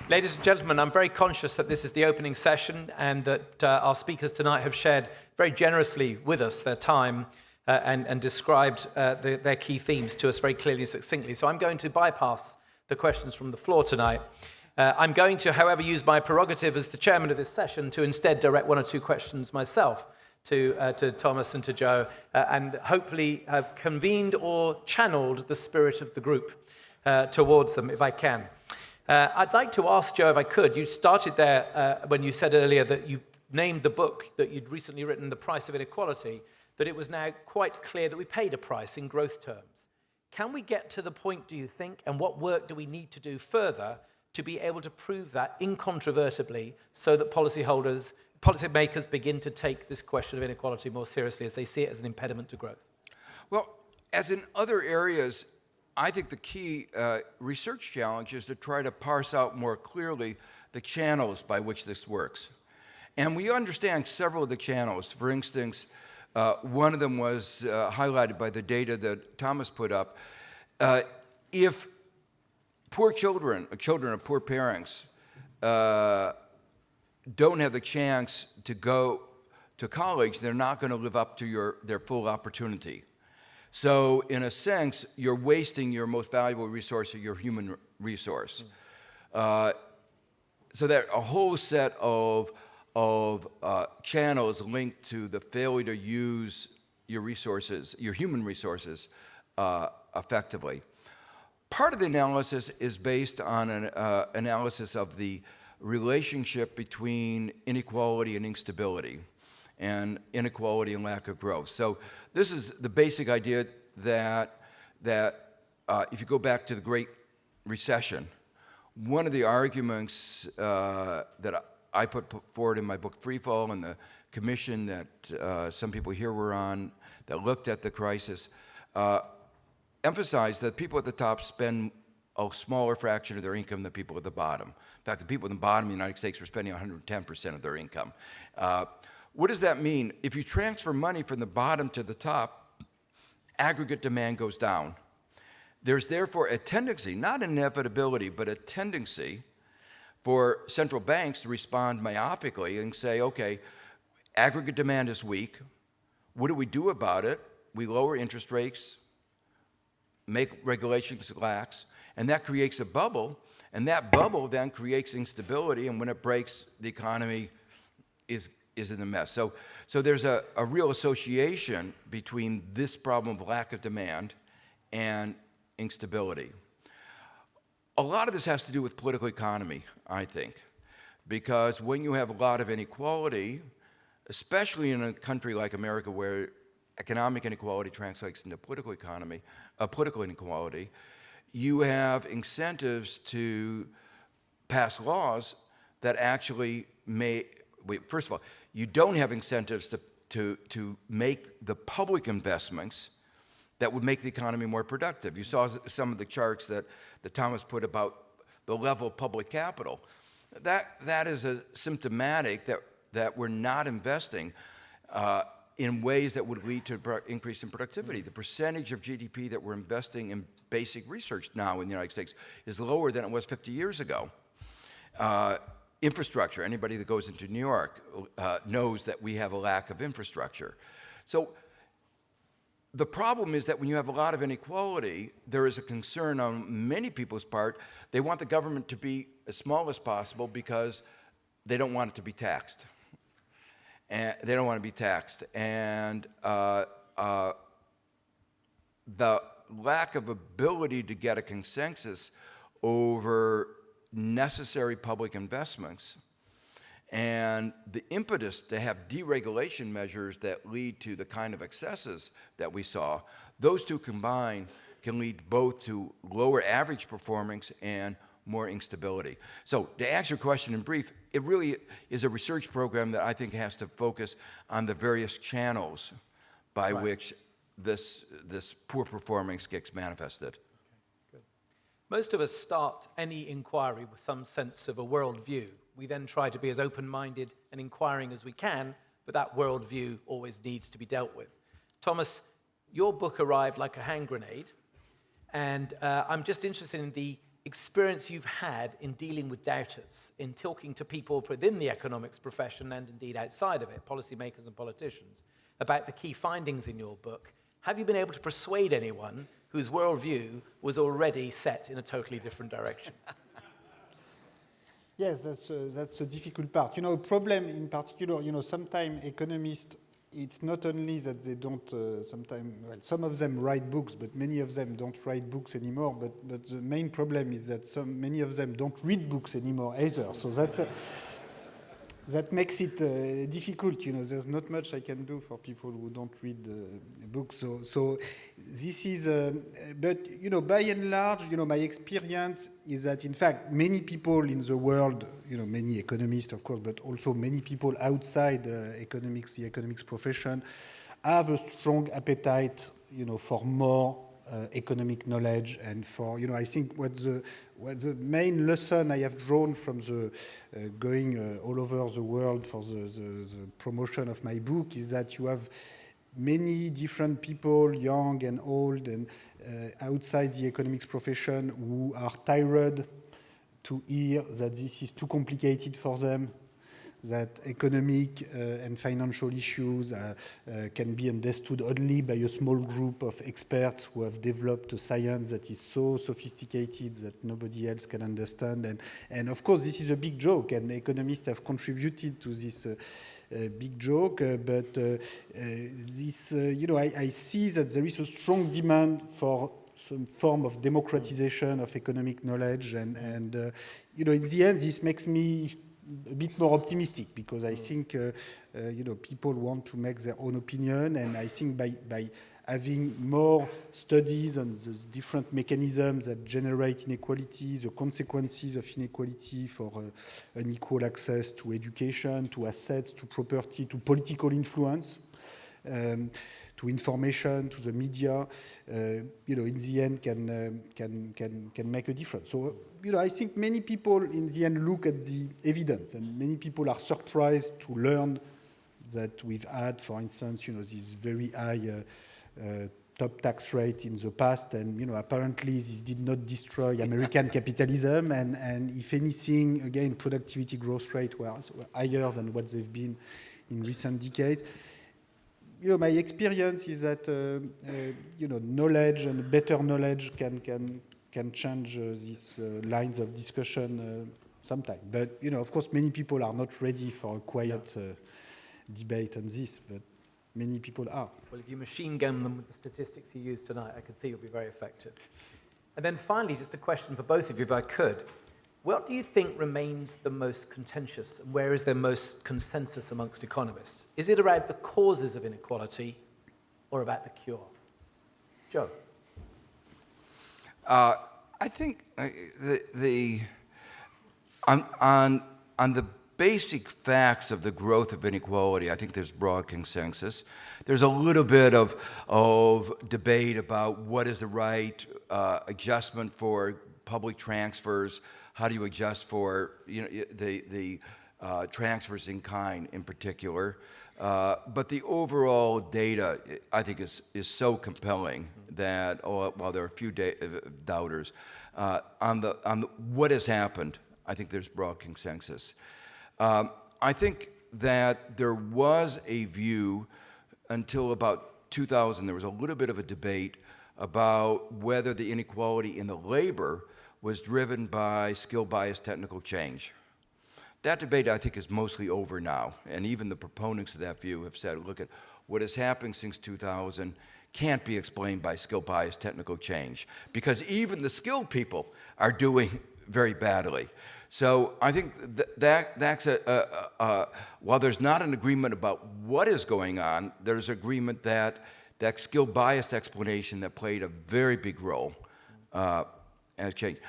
Ladies and gentlemen, I'm very conscious that this is the opening session and that our speakers tonight have shared very generously with us their time and described their key themes to us very clearly and succinctly. So I'm going to bypass the questions from the floor tonight. I'm going to, however, use my prerogative as the chairman of this session to instead direct one or two questions myself to Thomas and to Joe, and hopefully have convened or channeled the spirit of the group towards them, if I can. I'd like to ask Joe, if I could, you started there when you said earlier that you named the book that you'd recently written, The Price of Inequality, that it was now quite clear that we paid a price in growth terms. Can we get to the point, do you think, and what work do we need to do further to be able to prove that incontrovertibly so that policymakers begin to take this question of inequality more seriously as they see it as an impediment to growth? Well, as in other areas, I think the key research challenge is to try to parse out more clearly the channels by which this works. And we understand several of the channels. For instance, one of them was highlighted by the data that Thomas put up. If poor children of poor parents, don't have the chance to go to college, they're not going to live up to their full opportunity. So in a sense, you're wasting your most valuable resource, your human resource. So that a whole set of channels linked to the failure to use your resources, your human resources, effectively. Part of the analysis is based on an analysis of the relationship between inequality and instability, and inequality and lack of growth. So this is the basic idea that if you go back to the Great Recession, one of the arguments that I put forward in my book Freefall, and the commission that some people here were on that looked at the crisis, emphasized that people at the top spend a smaller fraction of their income than people at the bottom. In fact, the people at the bottom in the United States were spending 110% of their income. What does that mean? If you transfer money from the bottom to the top, aggregate demand goes down. There's therefore a tendency, not an inevitability, but a tendency for central banks to respond myopically and say, okay, aggregate demand is weak. What do we do about it? We lower interest rates, make regulations lax, and that creates a bubble, and that bubble then creates instability, and when it breaks, the economy is in a mess. So there's a real association between this problem of lack of demand and instability. A lot of this has to do with political economy, I think, because when you have a lot of inequality, especially in a country like America where economic inequality translates into political inequality, you have incentives to pass laws that actually first of all, you don't have incentives to make the public investments that would make the economy more productive. You saw some of the charts that Thomas put about the level of public capital. That is symptomatic that we're not investing in ways that would lead to increase in productivity. The percentage of GDP that we're investing in basic research now in the United States is lower than it was 50 years ago. Infrastructure, anybody that goes into New York knows that we have a lack of infrastructure. So the problem is that when you have a lot of inequality, there is a concern on many people's part. They want the government to be as small as possible because they don't want it to be taxed. And they don't want to be taxed. And the lack of ability to get a consensus over necessary public investments and the impetus to have deregulation measures that lead to the kind of excesses that we saw, those two combined can lead both to lower average performance and more instability. So to answer your question in brief, it really is a research program that I think has to focus on the various channels by which this poor performance gets manifested. Most of us start any inquiry with some sense of a worldview. We then try to be as open-minded and inquiring as we can, but that worldview always needs to be dealt with. Thomas, your book arrived like a hand grenade, and I'm just interested in the experience you've had in dealing with doubters, in talking to people within the economics profession and indeed outside of it, policymakers and politicians, about the key findings in your book. Have you been able to persuade anyone whose worldview was already set in a totally different direction? Yes, that's a difficult part. A problem in particular, sometimes economists, it's not only that they don't, some of them write books, but many of them don't write books anymore. But the main problem is that many of them don't read books anymore either. So that makes it difficult. There's not much I can do for people who don't read books. So this is, but by and large, my experience is that in fact many people in the world, many economists of course, but also many people outside the economics profession, have a strong appetite, for more economic knowledge and for, I think what the main lesson I have drawn from the going all over the world for the promotion of my book is that you have many different people, young and old, and outside the economics profession who are tired to hear that this is too complicated for them, that economic and financial issues can be understood only by a small group of experts who have developed a science that is so sophisticated that nobody else can understand. And of course, this is a big joke, and economists have contributed to this big joke. But this, I see that there is a strong demand for some form of democratization of economic knowledge. And in the end, this makes me a bit more optimistic because I think people want to make their own opinion, and I think by having more studies on the different mechanisms that generate inequality, the consequences of inequality for unequal access to education, to assets, to property, to political influence, to information, to the media, in the end can make a difference. So, I think many people in the end look at the evidence, and many people are surprised to learn that we've had, for instance, this very high top tax rate in the past, and apparently this did not destroy American capitalism, and if anything, again, productivity growth rate were higher than what they've been in recent decades. My experience is that knowledge and better knowledge can change these lines of discussion sometime. But of course, many people are not ready for a quiet debate on this, but many people are. Well, if you machine gun them with the statistics you used tonight, I can see you'll be very effective. And then finally, just a question for both of you, if I could. What do you think remains the most contentious, and where is there most consensus amongst economists? Is it about the causes of inequality or about the cure? Joe? I think on the basic facts of the growth of inequality, I think there's broad consensus. There's a little bit of debate about what is the right adjustment for public transfers. How do you adjust for the transfers in kind in particular? But the overall data, I think, is so compelling that while there are a few doubters, on the what has happened, I think there's broad consensus. I think that there was a view until about 2000, there was a little bit of a debate about whether the inequality in the labor was driven by skill-biased technical change. That debate, I think, is mostly over now, and even the proponents of that view have said, look at what has happened since 2000 can't be explained by skill bias technical change, because even the skilled people are doing very badly. So I think that's while there's not an agreement about what is going on, there's agreement that that skill bias explanation that played a very big role has changed.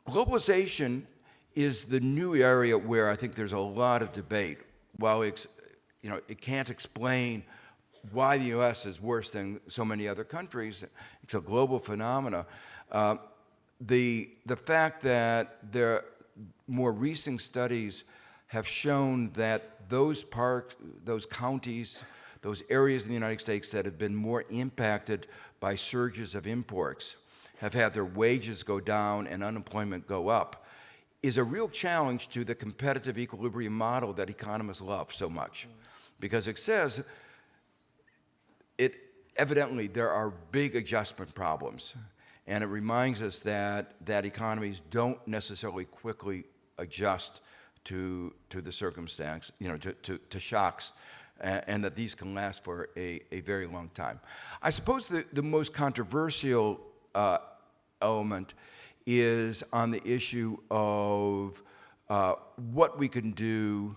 Globalization is the new area where I think there's a lot of debate. While it can't explain why the U.S. is worse than so many other countries, it's a global phenomena. The fact that there more recent studies have shown that those parks, those counties, those areas in the United States that have been more impacted by surges of imports have had their wages go down and unemployment go up is a real challenge to the competitive equilibrium model that economists love so much. Because it says, evidently there are big adjustment problems. And it reminds us that economies don't necessarily quickly adjust to the circumstance, to shocks, and that these can last for a very long time. I suppose the most controversial element is on the issue of what we can do,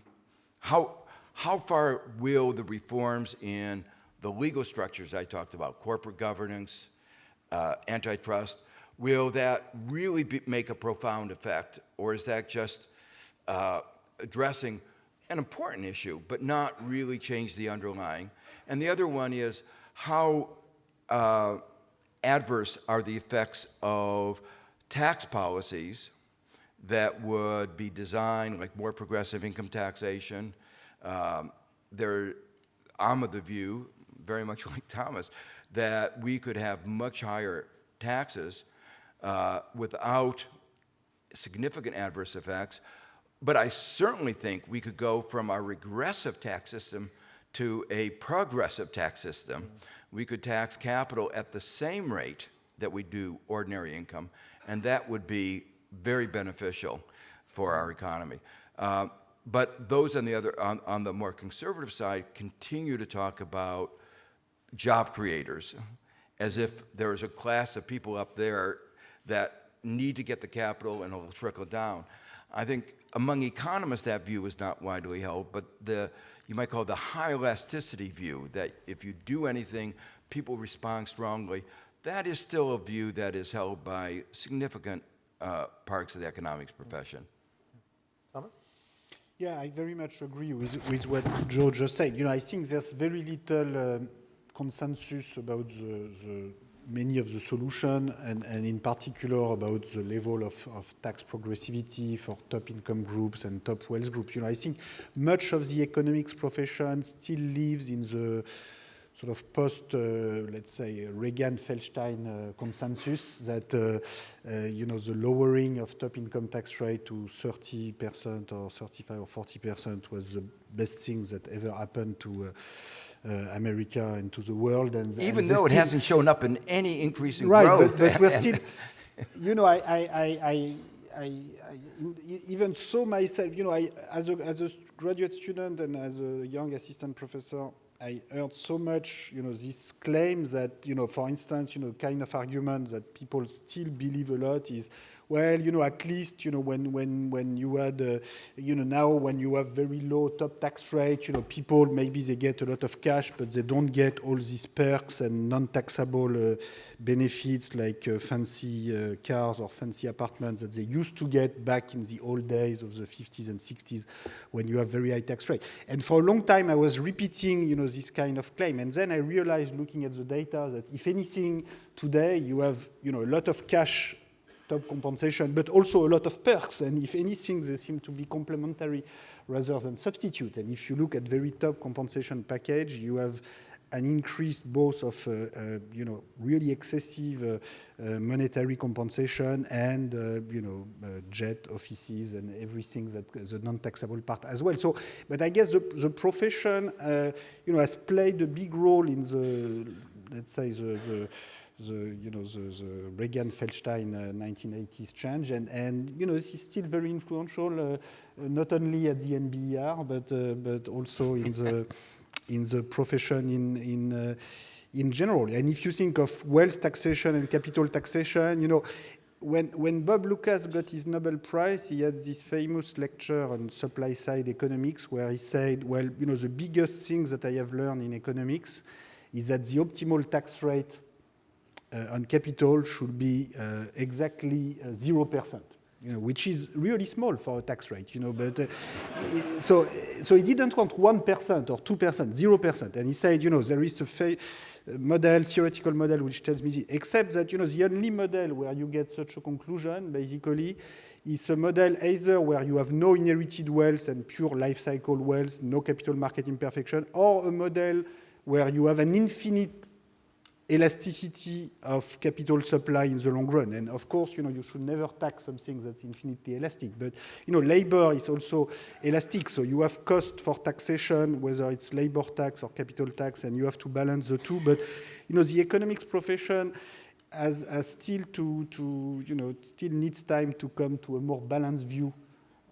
how far will the reforms in the legal structures I talked about, corporate governance, antitrust, will that really make a profound effect, or is that just addressing an important issue but not really change the underlying? And the other one is how adverse are the effects of tax policies that would be designed, like more progressive income taxation. I'm of the view, very much like Thomas, that we could have much higher taxes without significant adverse effects. But I certainly think we could go from our regressive tax system to a progressive tax system. We could tax capital at the same rate that we do ordinary income, and that would be very beneficial for our economy. But those on the more conservative side continue to talk about job creators, as if there is a class of people up there that need to get the capital and it'll trickle down. I think among economists that view is not widely held, but you might call it the high elasticity view, that if you do anything, people respond strongly. That is still a view that is held by significant parts of the economics profession. Thomas? Yeah, I very much agree with what Joe just said. I think there's very little consensus about many of the solutions, and in particular about the level of tax progressivity for top income groups and top wealth groups. I think much of the economics profession still lives in the sort of post, let's say, Reagan-Feldstein consensus that, the lowering of top income tax rate to 30% or 35 or 40% was the best thing that ever happened to America and to the world. Even though it hasn't shown up in any increase in growth. Right, but we're still, even so myself, as a graduate student and as a young assistant professor, I heard so much, this claim that, for instance, kind of argument that people still believe a lot is, well, at least, when you had, now when you have very low top tax rate, people, maybe they get a lot of cash, but they don't get all these perks and non-taxable benefits like fancy cars or fancy apartments that they used to get back in the old days of the 50s and 60s when you have very high tax rate. And for a long time, I was repeating, this kind of claim. And then I realized, looking at the data, that if anything, today you have, a lot of cash top compensation, but also a lot of perks. And if anything, they seem to be complementary rather than substitute. And if you look at very top compensation package, you have an increase both of, really excessive monetary compensation and, jet offices and everything that the non-taxable part as well. So, but I guess the profession, has played a big role in the, let's say, the Reagan-Feldstein 1980s change, and this is still very influential, not only at the NBER, but also in the profession in general. And if you think of wealth taxation and capital taxation, you know, when Bob Lucas got his Nobel Prize, he had this famous lecture on supply-side economics where he said, well, you know, the biggest thing that I have learned in economics is that the optimal tax rate on capital should be exactly 0%. You know, which is really small for a tax rate, you know. But so he didn't want 1% or 2%, 0%. And he said, you know, there is a theoretical model which tells me this, except that, you know, the only model where you get such a conclusion, basically, is a model either where you have no inherited wealth and pure life cycle wealth, no capital market imperfection, or a model where you have an infinite elasticity of capital supply in the long run. And of course, you know, you should never tax something that's infinitely elastic. But, you know, labor is also elastic. So you have cost for taxation, whether it's labor tax or capital tax, and you have to balance the two. But, you know, the economics profession has still still needs time to come to a more balanced view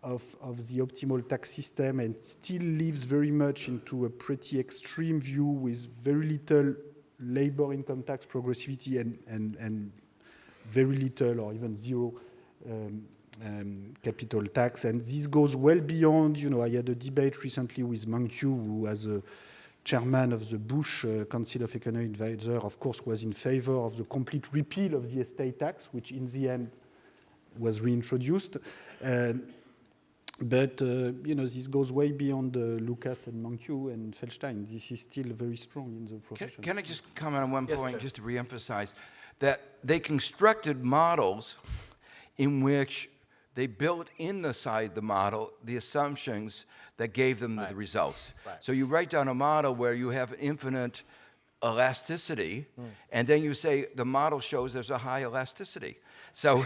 of the optimal tax system, and still lives very much into a pretty extreme view with very little labor income tax progressivity and very little or even zero capital tax. And this goes well beyond, you know, I had a debate recently with Mankiw, who as a chairman of the Bush Council of Economic Advisors, of course, was in favor of the complete repeal of the estate tax, which in the end was reintroduced. But, you know, this goes way beyond Lucas and Mankiw and Feldstein. This is still very strong in the profession. Can I just comment on one point, sir. just to reemphasize, that they constructed models in which they built inside the model the assumptions that gave them the results. Right. So you write down a model where you have infinite elasticity, and then you say the model shows there's a high elasticity. So,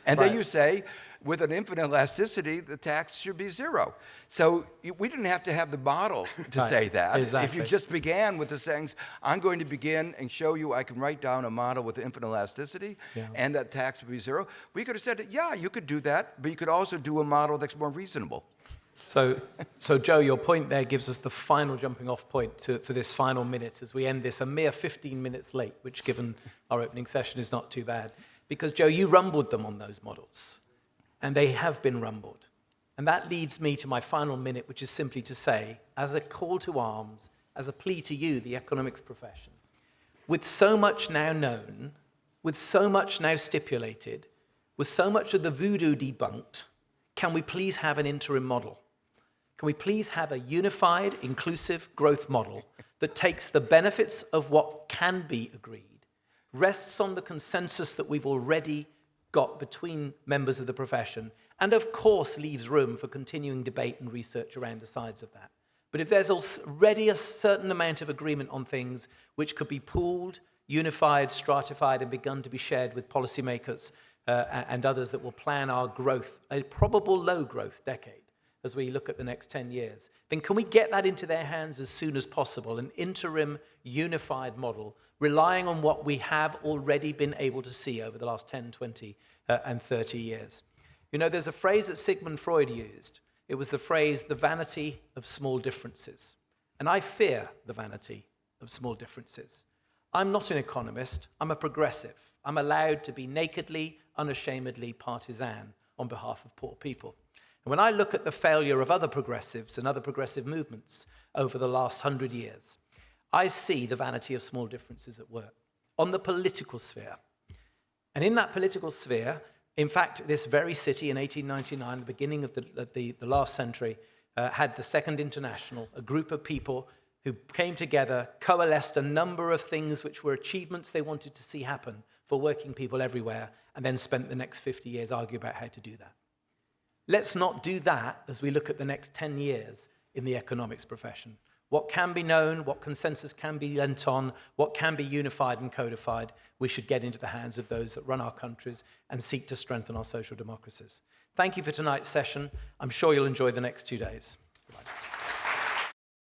and then you say, with an infinite elasticity, the tax should be zero. So we didn't have to have the model to say that. Exactly. If you just began with the sayings, I'm going to begin and show you I can write down a model with infinite elasticity, and that tax would be zero, we could have said, yeah, you could do that, but you could also do a model that's more reasonable. So Joe, your point there gives us the final jumping off point for this final minute as we end this, a mere 15 minutes late, which given our opening session is not too bad. Because Joe, you rumbled them on those models, and they have been rumbled. And that leads me to my final minute, which is simply to say, as a call to arms, as a plea to you, the economics profession, with so much now known, with so much now stipulated, with so much of the voodoo debunked, can we please have an interim model? Can we please have a unified, inclusive growth model that takes the benefits of what can be agreed, rests on the consensus that we've already got between members of the profession, and of course leaves room for continuing debate and research around the sides of that. But if there's already a certain amount of agreement on things which could be pooled, unified, stratified, and begun to be shared with policymakers and others that will plan our growth, a probable low growth decade, as we look at the next 10 years, then can we get that into their hands as soon as possible, an interim unified model, relying on what we have already been able to see over the last 10, 20, and 30 years. You know, there's a phrase that Sigmund Freud used. It was the phrase, the vanity of small differences. And I fear the vanity of small differences. I'm not an economist, I'm a progressive. I'm allowed to be nakedly, unashamedly partisan on behalf of poor people. And when I look at the failure of other progressives and other progressive movements over the last 100 years, I see the vanity of small differences at work on the political sphere. And in that political sphere, in fact, this very city in 1899, the beginning of the last century, had the Second International, a group of people who came together, coalesced a number of things which were achievements they wanted to see happen for working people everywhere, and then spent the next 50 years arguing about how to do that. Let's not do that as we look at the next 10 years in the economics profession. What can be known, what consensus can be lent on, what can be unified and codified, we should get into the hands of those that run our countries and seek to strengthen our social democracies. Thank you for tonight's session. I'm sure you'll enjoy the next 2 days.